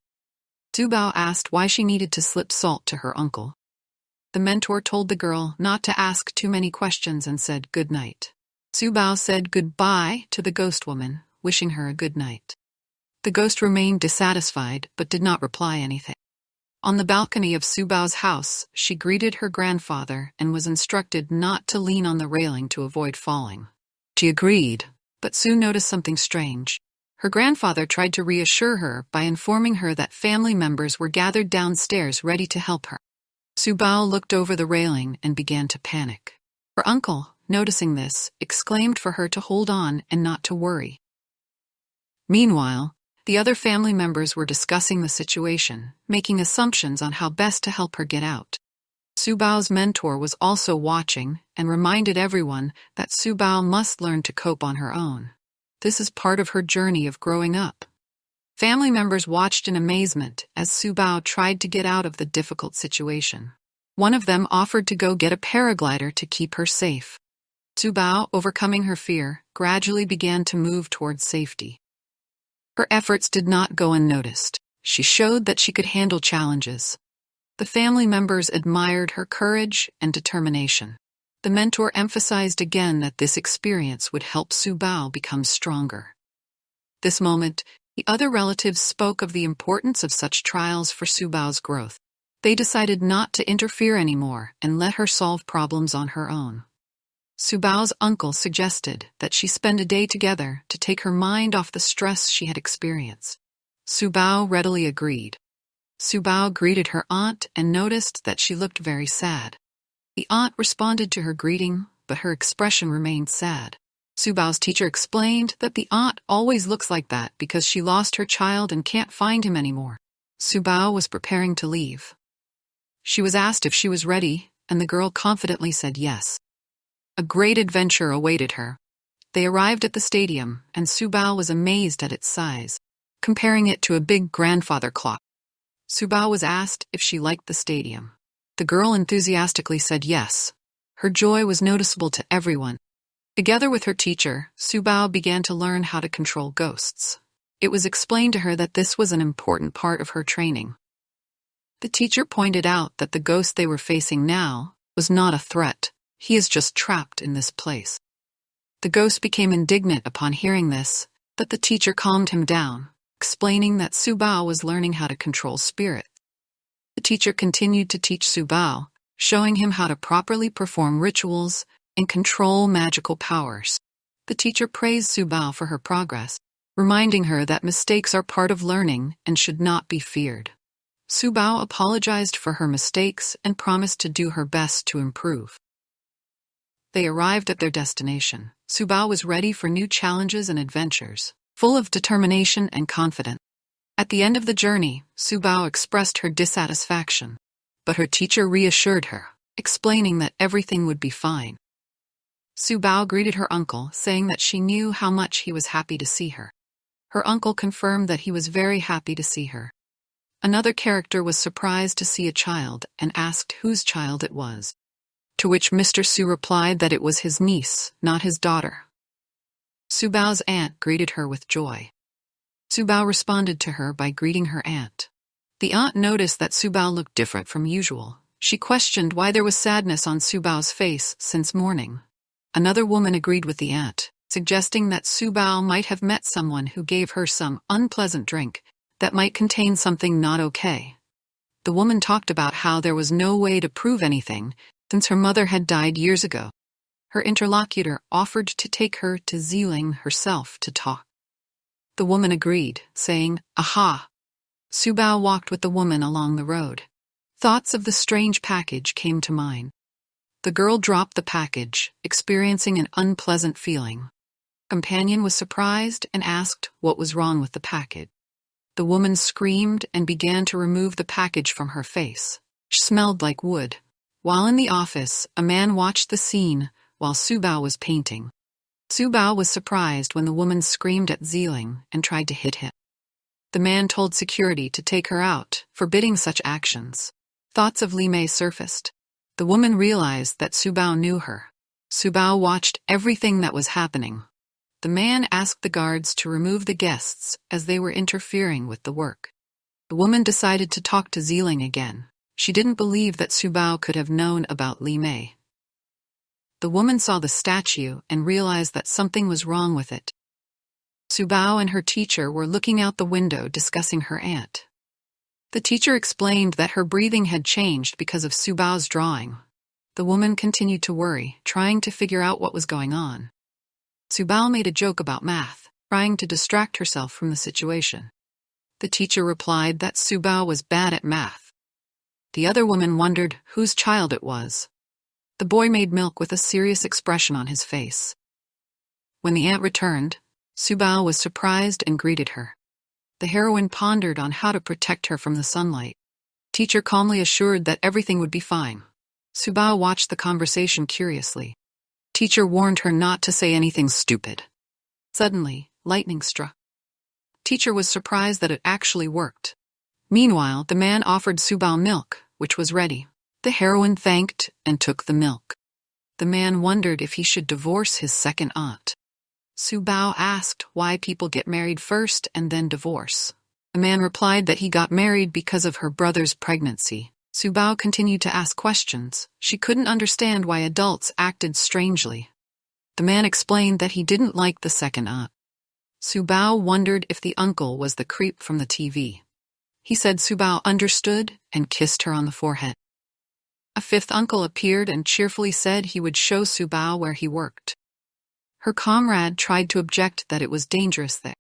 Subba asked why she needed to slip salt to her uncle. The mentor told the girl not to ask too many questions and said good night. Subba said goodbye to the ghost woman, wishing her a good night. The ghost remained dissatisfied but did not reply anything. On the balcony of Subba's house, she greeted her grandfather and was instructed not to lean on the railing to avoid falling. She agreed, but soon noticed something strange. Her grandfather tried to reassure her by informing her that family members were gathered downstairs ready to help her. Subba looked over the railing and began to panic. Her uncle, noticing this, exclaimed for her to hold on and not to worry. Meanwhile, the other family members were discussing the situation, making assumptions on how best to help her get out. Subao's mentor was also watching and reminded everyone that Subao must learn to cope on her own. This is part of her journey of growing up. Family members watched in amazement as Subao tried to get out of the difficult situation. One of them offered to go get a paraglider to keep her safe. Subao, overcoming her fear, gradually began to move towards safety. Her efforts did not go unnoticed. She showed that she could handle challenges. The family members admired her courage and determination. The mentor emphasized again that this experience would help Subao become stronger. This moment, the other relatives spoke of the importance of such trials for Subao's growth. They decided not to interfere anymore and let her solve problems on her own. Subao's uncle suggested that she spend a day together to take her mind off the stress she had experienced. Subao readily agreed. Subao greeted her aunt and noticed that she looked very sad. The aunt responded to her greeting, but her expression remained sad. Subao's teacher explained that the aunt always looks like that because she lost her child and can't find him anymore. Subao was preparing to leave. She was asked if she was ready, and the girl confidently said yes. A great adventure awaited her. They arrived at the stadium, and Subao was amazed at its size, comparing it to a big grandfather clock. Subao was asked if she liked the stadium. The girl enthusiastically said yes. Her joy was noticeable to everyone. Together with her teacher, Subao began to learn how to control ghosts. It was explained to her that this was an important part of her training. The teacher pointed out that the ghost they were facing now was not a threat. He is just trapped in this place. The ghost became indignant upon hearing this, but the teacher calmed him down, explaining that Subao was learning how to control spirit. The teacher continued to teach Subao, showing him how to properly perform rituals and control magical powers. The teacher praised Subao for her progress, reminding her that mistakes are part of learning and should not be feared. Subao apologized for her mistakes and promised to do her best to improve. They arrived at their destination. Subao was ready for new challenges and adventures, full of determination and confidence. At the end of the journey, Subao expressed her dissatisfaction, but her teacher reassured her, explaining that everything would be fine. Subao greeted her uncle, saying that she knew how much he was happy to see her. Her uncle confirmed that he was very happy to see her. Another character was surprised to see a child and asked whose child it was, to which Mr. Su replied that it was his niece, not his daughter. Subao's aunt greeted her with joy. Subao responded to her by greeting her aunt. The aunt noticed that Subao looked different from usual. She questioned why there was sadness on Subao's face since morning. Another woman agreed with the aunt, suggesting that Subao might have met someone who gave her some unpleasant drink that might contain something not okay. The woman talked about how there was no way to prove anything since her mother had died years ago. Her interlocutor offered to take her to Sibling herself to talk. The woman agreed, saying, "Aha." Subao walked with the woman along the road. Thoughts of the strange package came to mind. The girl dropped the package, experiencing an unpleasant feeling. Companion was surprised and asked what was wrong with the package. The woman screamed and began to remove the package from her face. She smelled like wood. While in the office, a man watched the scene while Subao was painting. Subao was surprised when the woman screamed at Sibling and tried to hit him. The man told security to take her out, forbidding such actions. Thoughts of Li Mei surfaced. The woman realized that Subao knew her. Subao watched everything that was happening. The man asked the guards to remove the guests as they were interfering with the work. The woman decided to talk to Sibling again. She didn't believe that Subao could have known about Li Mei. The woman saw the statue and realized that something was wrong with it. Subao and her teacher were looking out the window discussing her aunt. The teacher explained that her breathing had changed because of Subao's drawing. The woman continued to worry, trying to figure out what was going on. Subao made a joke about math, trying to distract herself from the situation. The teacher replied that Subao was bad at math. The other woman wondered whose child it was. The The boy made milk with a serious expression on his face. When the aunt returned, Subba was surprised and greeted her. The heroine pondered on how to protect her from the sunlight. Teacher calmly assured that everything would be fine. Subba watched the conversation curiously. Teacher warned her not to say anything stupid. Suddenly, lightning struck. Teacher was surprised that it actually worked. Meanwhile, the man offered Subba milk, which was ready. The heroine thanked and took the milk. The man wondered if he should divorce his second aunt. Subba asked why people get married first and then divorce. The man replied that he got married because of her brother's pregnancy. Subba continued to ask questions. She couldn't understand why adults acted strangely. The man explained that he didn't like the second aunt. Subba wondered if the uncle was the creep from the TV. He said Subba understood and kissed her on the forehead. A fifth uncle appeared and cheerfully said he would show Subba where he worked. Her comrade tried to object that it was dangerous there.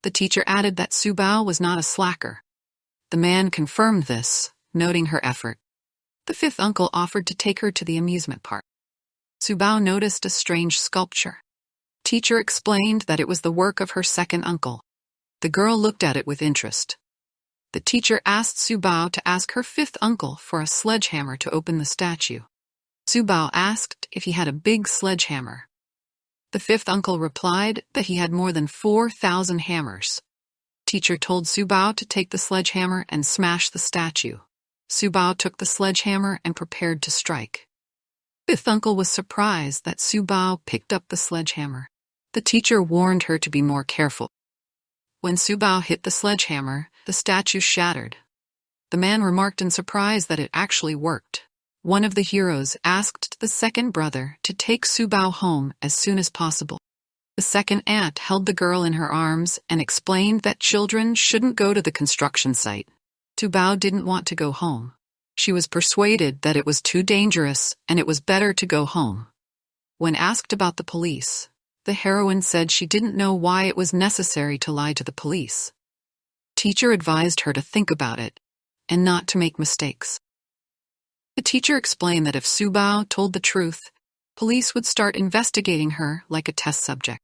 The teacher added that Subba was not a slacker. The man confirmed this, noting her effort. The fifth uncle offered to take her to the amusement park. Subba noticed a strange sculpture. Teacher explained that it was the work of her second uncle. The girl looked at it with interest. The teacher asked Subba to ask her fifth uncle for a sledgehammer to open the statue. Subba asked if he had a big sledgehammer. The fifth uncle replied that he had more than 4,000 hammers. Teacher told Subba to take the sledgehammer and smash the statue. Subba took the sledgehammer and prepared to strike. Fifth uncle was surprised that Subba picked up the sledgehammer. The teacher warned her to be more careful. When Subba hit the sledgehammer, the statue shattered. The man remarked in surprise that it actually worked. One of the heroes asked the second brother to take Subba home as soon as possible. The second aunt held the girl in her arms and explained that children shouldn't go to the construction site. Subba didn't want to go home. She was persuaded that it was too dangerous and it was better to go home. When asked about the police, the heroine said she didn't know why it was necessary to lie to the police. Teacher advised her to think about it and not to make mistakes. The teacher explained that if Subba told the truth, police would start investigating her like a test subject.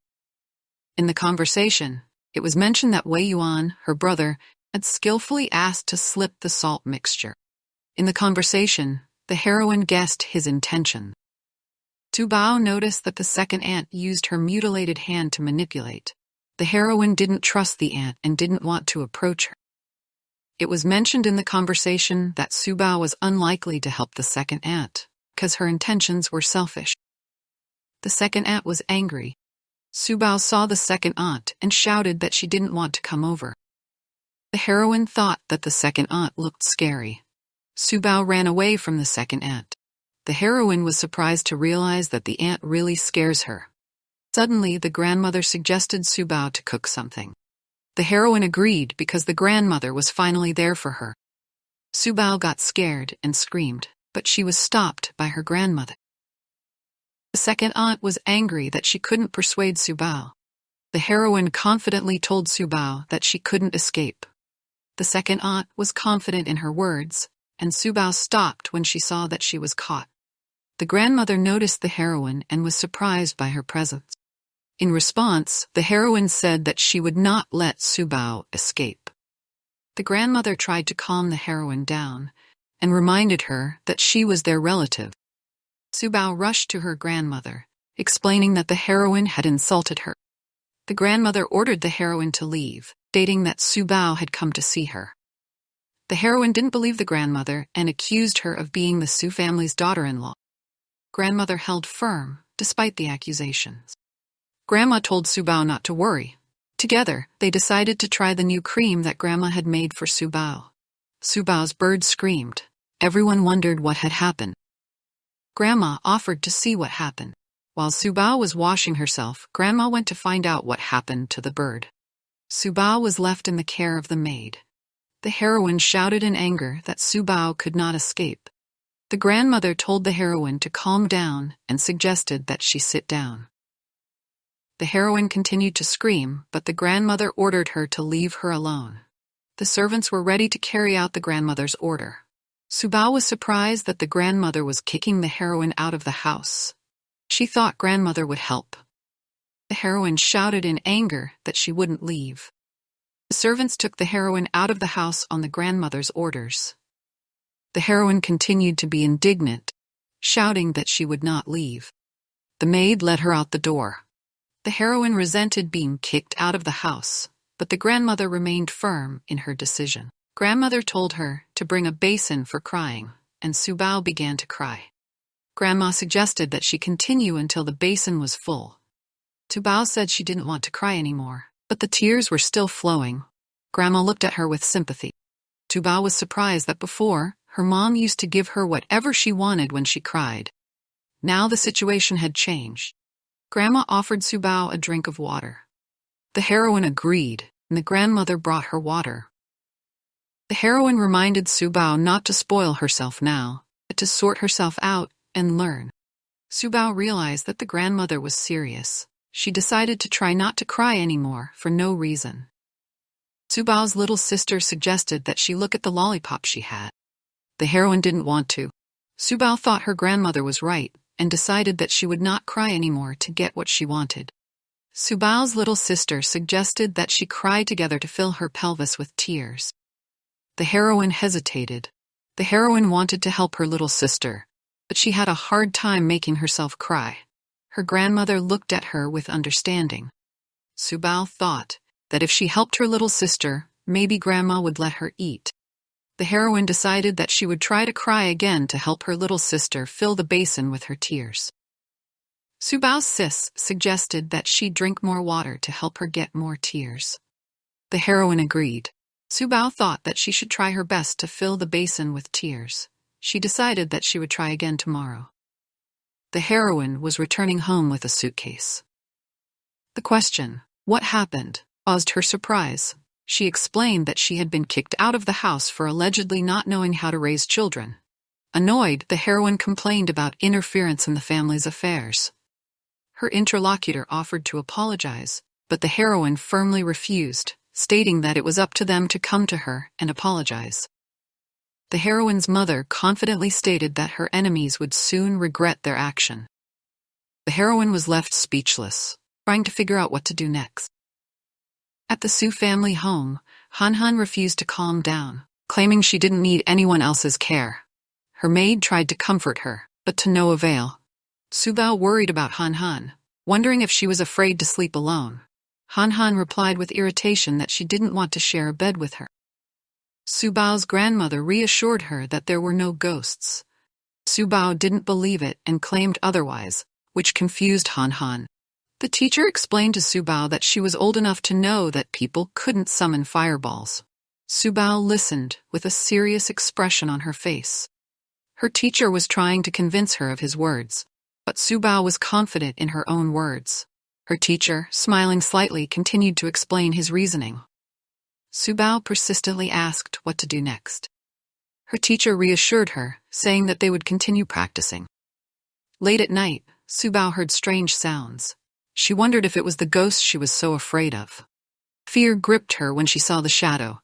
In the conversation, it was mentioned that Wei Yuan, her brother, had skillfully asked to slip the salt mixture. In the conversation, the heroine guessed his intention. Subba noticed that the second aunt used her mutilated hand to manipulate. The heroine didn't trust the aunt and didn't want to approach her. It was mentioned in the conversation that Subba was unlikely to help the second aunt, because her intentions were selfish. The second aunt was angry. Subba saw the second aunt and shouted that she didn't want to come over. The heroine thought that the second aunt looked scary. Subba ran away from the second aunt. The heroine was surprised to realize that the aunt really scares her. Suddenly, the grandmother suggested Subba to cook something. The heroine agreed because the grandmother was finally there for her. Subba got scared and screamed, but she was stopped by her grandmother. The second aunt was angry that she couldn't persuade Subba. The heroine confidently told Subba that she couldn't escape. The second aunt was confident in her words, and Subba stopped when she saw that she was caught. The grandmother noticed the heroine and was surprised by her presence. In response, the heroine said that she would not let Subba escape. The grandmother tried to calm the heroine down and reminded her that she was their relative. Subba rushed to her grandmother, explaining that the heroine had insulted her. The grandmother ordered the heroine to leave, stating that Subba had come to see her. The heroine didn't believe the grandmother and accused her of being the Su family's daughter-in-law. Grandmother held firm, despite the accusations. Grandma told Subba not to worry. Together, they decided to try the new cream that Grandma had made for Subba. Subba's bird screamed. Everyone wondered what had happened. Grandma offered to see what happened. While Subba was washing herself, Grandma went to find out what happened to the bird. Subba was left in the care of the maid. The heroine shouted in anger that Subba could not escape. The grandmother told the heroine to calm down and suggested that she sit down. The heroine continued to scream, but the grandmother ordered her to leave her alone. The servants were ready to carry out the grandmother's order. Subba was surprised that the grandmother was kicking the heroine out of the house. She thought grandmother would help. The heroine shouted in anger that she wouldn't leave. The servants took the heroine out of the house on the grandmother's orders. The heroine continued to be indignant, shouting that she would not leave. The maid led her out the door. The heroine resented being kicked out of the house, but the grandmother remained firm in her decision. Grandmother told her to bring a basin for crying, and Subba began to cry. Grandma suggested that she continue until the basin was full. Subba said she didn't want to cry anymore, but the tears were still flowing. Grandma looked at her with sympathy. Subba was surprised that before, her mom used to give her whatever she wanted when she cried. Now the situation had changed. Grandma offered Subba a drink of water. The heroine agreed, and the grandmother brought her water. The heroine reminded Subba not to spoil herself now, but to sort herself out and learn. Subba realized that the grandmother was serious. She decided to try not to cry anymore for no reason. Subba's little sister suggested that she look at the lollipop she had. The heroine didn't want to. Subba thought her grandmother was right and decided that she would not cry anymore to get what she wanted. Subba's little sister suggested that she cry together to fill her pelvis with tears. The heroine hesitated. The heroine wanted to help her little sister, but she had a hard time making herself cry. Her grandmother looked at her with understanding. Subba thought that if she helped her little sister, maybe grandma would let her eat. The heroine decided that she would try to cry again to help her little sister fill the basin with her tears. Subba's sis suggested that she drink more water to help her get more tears. The heroine agreed. Subba thought that she should try her best to fill the basin with tears. She decided that she would try again tomorrow. The heroine was returning home with a suitcase. The question, "What happened?" caused her surprise. She explained that she had been kicked out of the house for allegedly not knowing how to raise children. Annoyed, the heroine complained about interference in the family's affairs. Her interlocutor offered to apologize, but the heroine firmly refused, stating that it was up to them to come to her and apologize. The heroine's mother confidently stated that her enemies would soon regret their action. The heroine was left speechless, trying to figure out what to do next. At the Su family home, Han refused to calm down, claiming she didn't need anyone else's care. Her maid tried to comfort her, but to no avail. Subba worried about Han, wondering if she was afraid to sleep alone. Han replied with irritation that she didn't want to share a bed with her. Subba's grandmother reassured her that there were no ghosts. Subba didn't believe it and claimed otherwise, which confused Han. The teacher explained to Subba that she was old enough to know that people couldn't summon fireballs. Subba listened with a serious expression on her face. Her teacher was trying to convince her of his words, but Subba was confident in her own words. Her teacher, smiling slightly, continued to explain his reasoning. Subba persistently asked what to do next. Her teacher reassured her, saying that they would continue practicing. Late at night, Subba heard strange sounds. She wondered if it was the ghost she was so afraid of. Fear gripped her when she saw the shadow.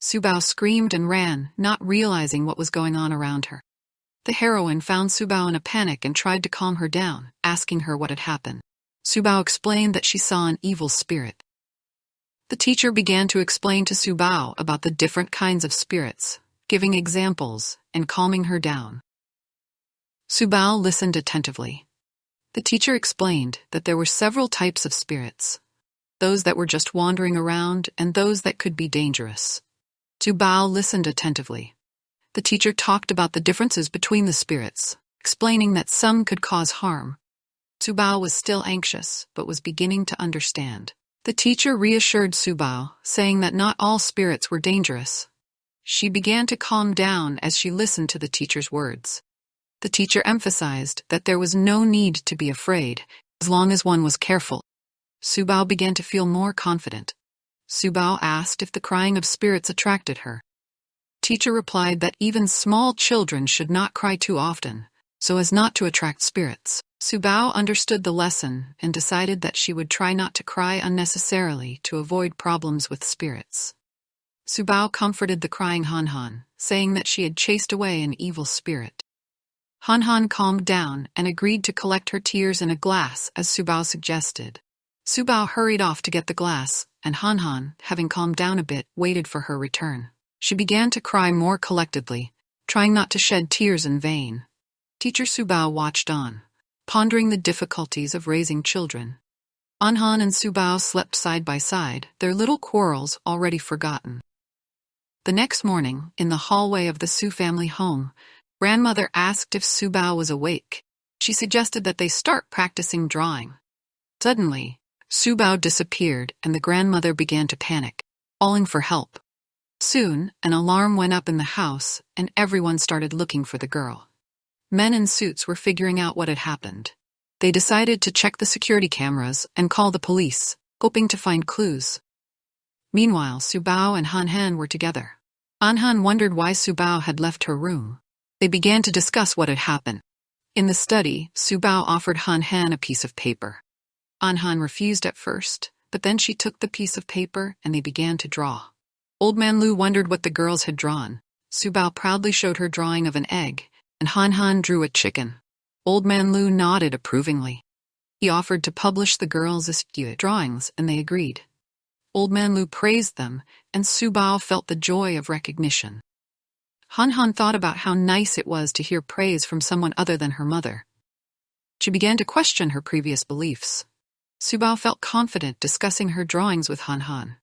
Subba screamed and ran, not realizing what was going on around her. The heroine found Subba in a panic and tried to calm her down, asking her what had happened. Subba explained that she saw an evil spirit. The teacher began to explain to Subba about the different kinds of spirits, giving examples and calming her down. Subba listened attentively. The teacher explained that there were several types of spirits, those that were just wandering around and those that could be dangerous. Subba listened attentively. The teacher talked about the differences between the spirits, explaining that some could cause harm. Subba was still anxious, but was beginning to understand. The teacher reassured Subba, saying that not all spirits were dangerous. She began to calm down as she listened to the teacher's words. The teacher emphasized that there was no need to be afraid, as long as one was careful. Subba began to feel more confident. Subba asked if the crying of spirits attracted her. Teacher replied that even small children should not cry too often, so as not to attract spirits. Subba understood the lesson and decided that she would try not to cry unnecessarily to avoid problems with spirits. Subba comforted the crying Han, saying that she had chased away an evil spirit. Han Han calmed down and agreed to collect her tears in a glass as Subao suggested. Subao hurried off to get the glass, and Han Han, having calmed down a bit, waited for her return. She began to cry more collectedly, trying not to shed tears in vain. Teacher Subao watched on, pondering the difficulties of raising children. Han Han and Subao slept side by side, their little quarrels already forgotten. The next morning, in the hallway of the Su family home, grandmother asked if Subao was awake. She suggested that they start practicing drawing. Suddenly, Subao disappeared and the grandmother began to panic, calling for help. Soon, an alarm went up in the house and everyone started looking for the girl. Men in suits were figuring out what had happened. They decided to check the security cameras and call the police, hoping to find clues. Meanwhile, Subao and Han Han were together. Han Han wondered why Subao had left her room. They began to discuss what had happened. In the study, Subao offered Han Han a piece of paper. Han Han refused at first, but then she took the piece of paper and they began to draw. Old Man Lu wondered what the girls had drawn. Subao proudly showed her drawing of an egg, and Han Han drew a chicken. Old Man Lu nodded approvingly. He offered to publish the girls' drawings, and they agreed. Old Man Lu praised them, and Subao felt the joy of recognition. Han Han thought about how nice it was to hear praise from someone other than her mother. She began to question her previous beliefs. Subao felt confident discussing her drawings with Han Han.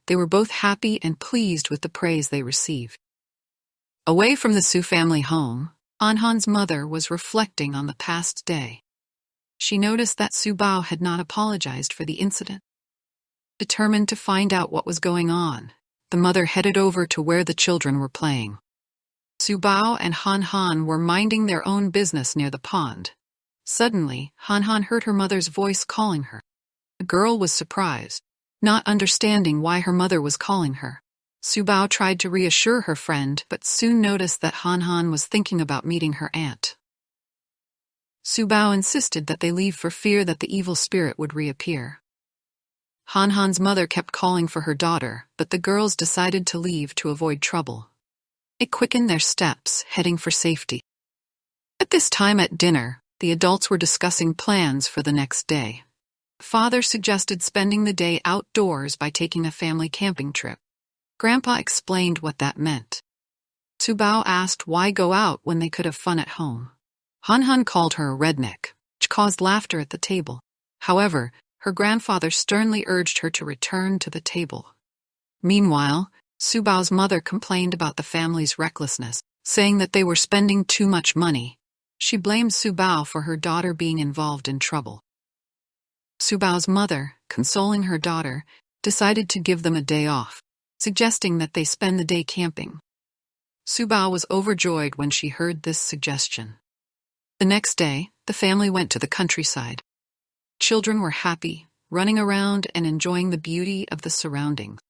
They were both happy and pleased with the praise they received. Away from the Su family home, Han Han's mother was reflecting on the past day. She noticed that Subao had not apologized for the incident. Determined to find out what was going on, the mother headed over to where the children were playing. Subao and Han Han were minding their own business near the pond. Suddenly, Han Han heard her mother's voice calling her. The girl was surprised, not understanding why her mother was calling her. Subao tried to reassure her friend but soon noticed that Han Han was thinking about meeting her aunt. Subao insisted that they leave for fear that the evil spirit would reappear. Han Han's mother kept calling for her daughter, but the girls decided to leave to avoid trouble. It quickened their steps, heading for safety. At this time at dinner, the adults were discussing plans for the next day. Father suggested spending the day outdoors by taking a family camping trip. Grandpa explained what that meant. Subao asked why go out when they could have fun at home. Han Han called her a redneck, which caused laughter at the table. However, her grandfather sternly urged her to return to the table. Meanwhile, Subao's mother complained about the family's recklessness, saying that they were spending too much money. She blamed Subao for her daughter being involved in trouble. Subao's mother, consoling her daughter, decided to give them a day off, suggesting that they spend the day camping. Subao was overjoyed when she heard this suggestion. The next day, the family went to the countryside. Children were happy, running around and enjoying the beauty of the surroundings.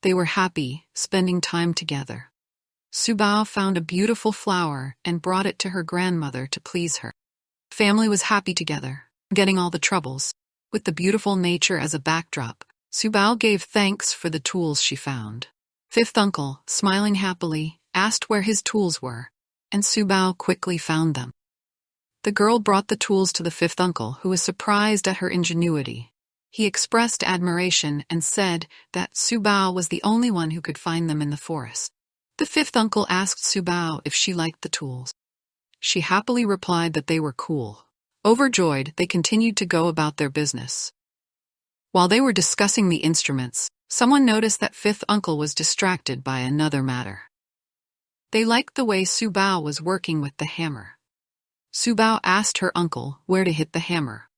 They were happy, spending time together. Subao found a beautiful flower and brought it to her grandmother to please her. Family was happy together, getting all the troubles. With the beautiful nature as a backdrop, Subao gave thanks for the tools she found. Fifth uncle, smiling happily, asked where his tools were, and Subao quickly found them. The girl brought the tools to the fifth uncle, who was surprised at her ingenuity. He expressed admiration and said that Subao was the only one who could find them in the forest. The fifth uncle asked Subao if she liked the tools. She happily replied that they were cool. Overjoyed, they continued to go about their business. While they were discussing the instruments, someone noticed that fifth uncle was distracted by another matter. They liked the way Subao was working with the hammer. Subao asked her uncle where to hit the hammer.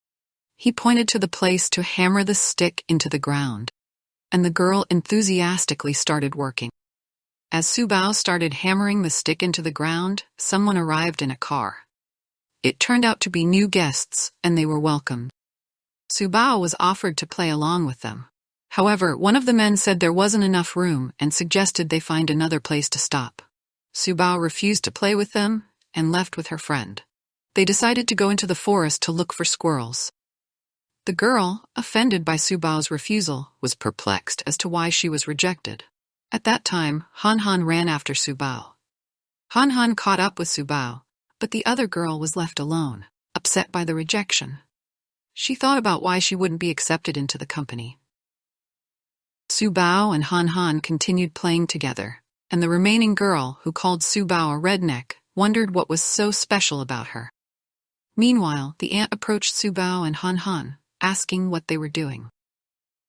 He pointed to the place to hammer the stick into the ground, and the girl enthusiastically started working. As Subao started hammering the stick into the ground, someone arrived in a car. It turned out to be new guests, and they were welcomed. Subao was offered to play along with them. However, one of the men said there wasn't enough room and suggested they find another place to stop. Subao refused to play with them and left with her friend. They decided to go into the forest to look for squirrels. The girl, offended by Subao's refusal, was perplexed as to why she was rejected. At that time, Han Han ran after Subao. Han Han caught up with Subao, but the other girl was left alone, upset by the rejection. She thought about why she wouldn't be accepted into the company. Subao and Han Han continued playing together, and the remaining girl, who called Subao a redneck, wondered what was so special about her. Meanwhile, the aunt approached Subao and Han Han, asking what they were doing.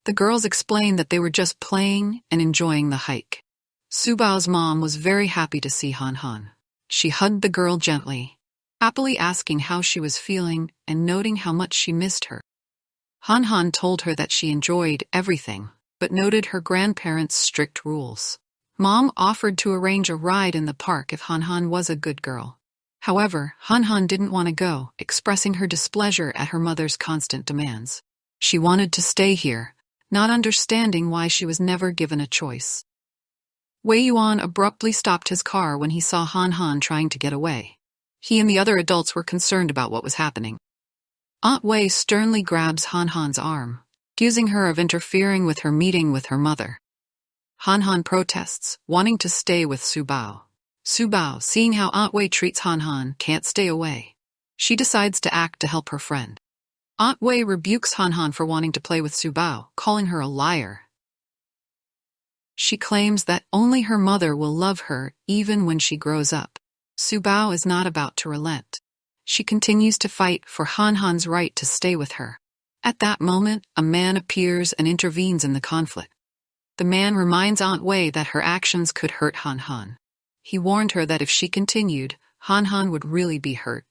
The girls explained that they were just playing and enjoying the hike. Subao's mom was very happy to see Han Han. She hugged the girl gently, happily asking how she was feeling and noting how much she missed her. Han Han told her that she enjoyed everything, but noted her grandparents' strict rules. Mom offered to arrange a ride in the park if Han Han was a good girl. However, Han Han didn't want to go, expressing her displeasure at her mother's constant demands. She wanted to stay here, not understanding why she was never given a choice. Wei Yuan abruptly stopped his car when he saw Han Han trying to get away. He and the other adults were concerned about what was happening. Aunt Wei sternly grabs Han Han's arm, accusing her of interfering with her meeting with her mother. Han Han protests, wanting to stay with Subao. Subao, seeing how Aunt Wei treats Han Han, can't stay away. She decides to act to help her friend. Aunt Wei rebukes Han Han for wanting to play with Subao, calling her a liar. She claims that only her mother will love her even when she grows up. Subao is not about to relent. She continues to fight for Han Han's right to stay with her. At that moment, a man appears and intervenes in the conflict. The man reminds Aunt Wei that her actions could hurt Han Han. He warned her that if she continued, Han Han would really be hurt.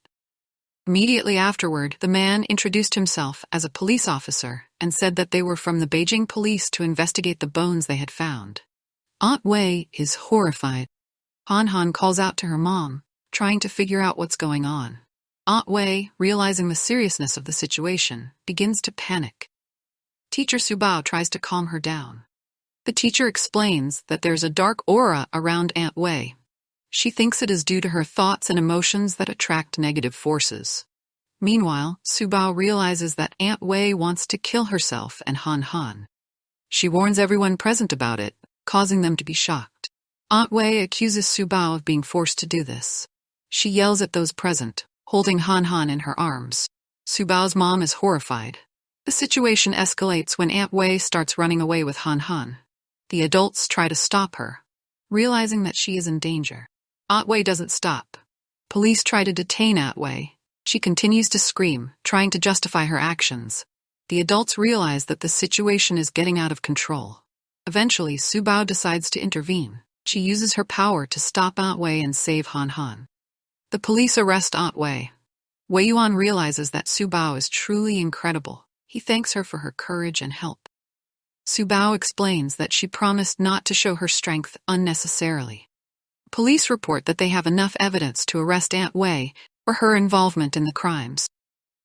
Immediately afterward, the man introduced himself as a police officer and said that they were from the Beijing police to investigate the bones they had found. Aunt Wei is horrified. Han Han calls out to her mom, trying to figure out what's going on. Aunt Wei, realizing the seriousness of the situation, begins to panic. Teacher Subao tries to calm her down. The teacher explains that there's a dark aura around Aunt Wei. She thinks it is due to her thoughts and emotions that attract negative forces. Meanwhile, Subao realizes that Aunt Wei wants to kill herself and Han Han. She warns everyone present about it, causing them to be shocked. Aunt Wei accuses Subao of being forced to do this. She yells at those present, holding Han Han in her arms. Subao's mom is horrified. The situation escalates when Aunt Wei starts running away with Han Han. The adults try to stop her, realizing that she is in danger. Aunt Wei doesn't stop. Police try to detain Aunt Wei. She continues to scream, trying to justify her actions. The adults realize that the situation is getting out of control. Eventually, Subao decides to intervene. She uses her power to stop Aunt Wei and save Han Han. The police arrest Aunt Wei. Wei Yuan realizes that Subao is truly incredible. He thanks her for her courage and help. Subao explains that she promised not to show her strength unnecessarily. Police report that they have enough evidence to arrest Aunt Wei for her involvement in the crimes.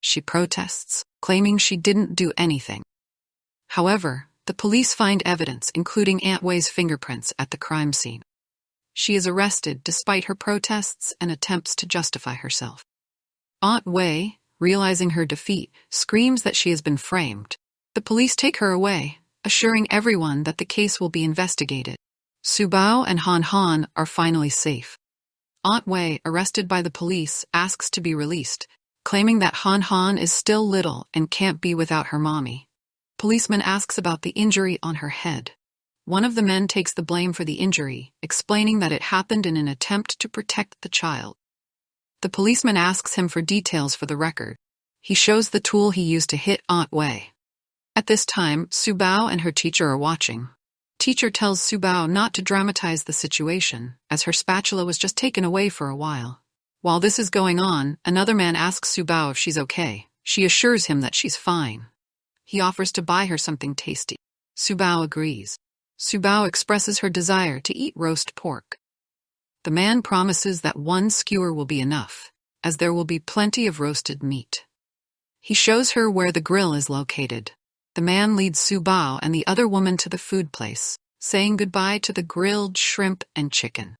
She protests, claiming she didn't do anything. However, the police find evidence including Aunt Wei's fingerprints at the crime scene. She is arrested despite her protests and attempts to justify herself. Aunt Wei, realizing her defeat, screams that she has been framed. The police take her away, assuring everyone that the case will be investigated. Subao and Han Han are finally safe. Aunt Wei, arrested by the police, asks to be released, claiming that Han Han is still little and can't be without her mommy. Policeman asks about the injury on her head. One of the men takes the blame for the injury, explaining that it happened in an attempt to protect the child. The policeman asks him for details for the record. He shows the tool he used to hit Aunt Wei. At this time, Subao and her teacher are watching. Teacher tells Subao not to dramatize the situation, as her spatula was just taken away for a while. While this is going on, another man asks Subao if she's okay. She assures him that she's fine. He offers to buy her something tasty. Subao agrees. Subao expresses her desire to eat roast pork. The man promises that one skewer will be enough, as there will be plenty of roasted meat. He shows her where the grill is located. The man leads Subao and the other woman to the food place, saying goodbye to the grilled shrimp and chicken.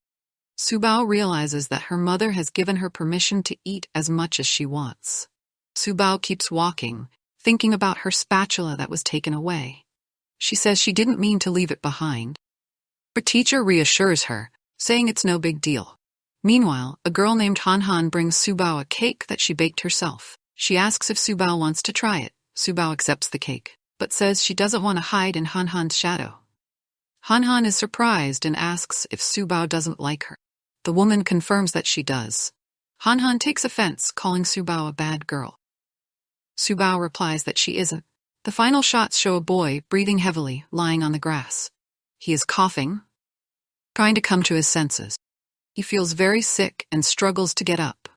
Subao realizes that her mother has given her permission to eat as much as she wants. Subao keeps walking, thinking about her spatula that was taken away. She says she didn't mean to leave it behind. Her teacher reassures her, saying it's no big deal. Meanwhile, a girl named Han brings Subba a cake that she baked herself. She asks if Subba wants to try it. Subba accepts the cake, but says she doesn't want to hide in Han's shadow. Han is surprised and asks if Subba doesn't like her. The woman confirms that she does. Han takes offense, calling Subba a bad girl. Subba replies that she isn't. The final shots show a boy breathing heavily, lying on the grass. He is coughing, trying to come to his senses. He feels very sick and struggles to get up.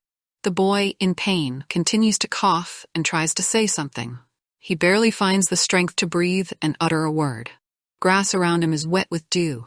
The boy, in pain, continues to cough and tries to say something. He barely finds the strength to breathe and utter a word. Grass around him is wet with dew.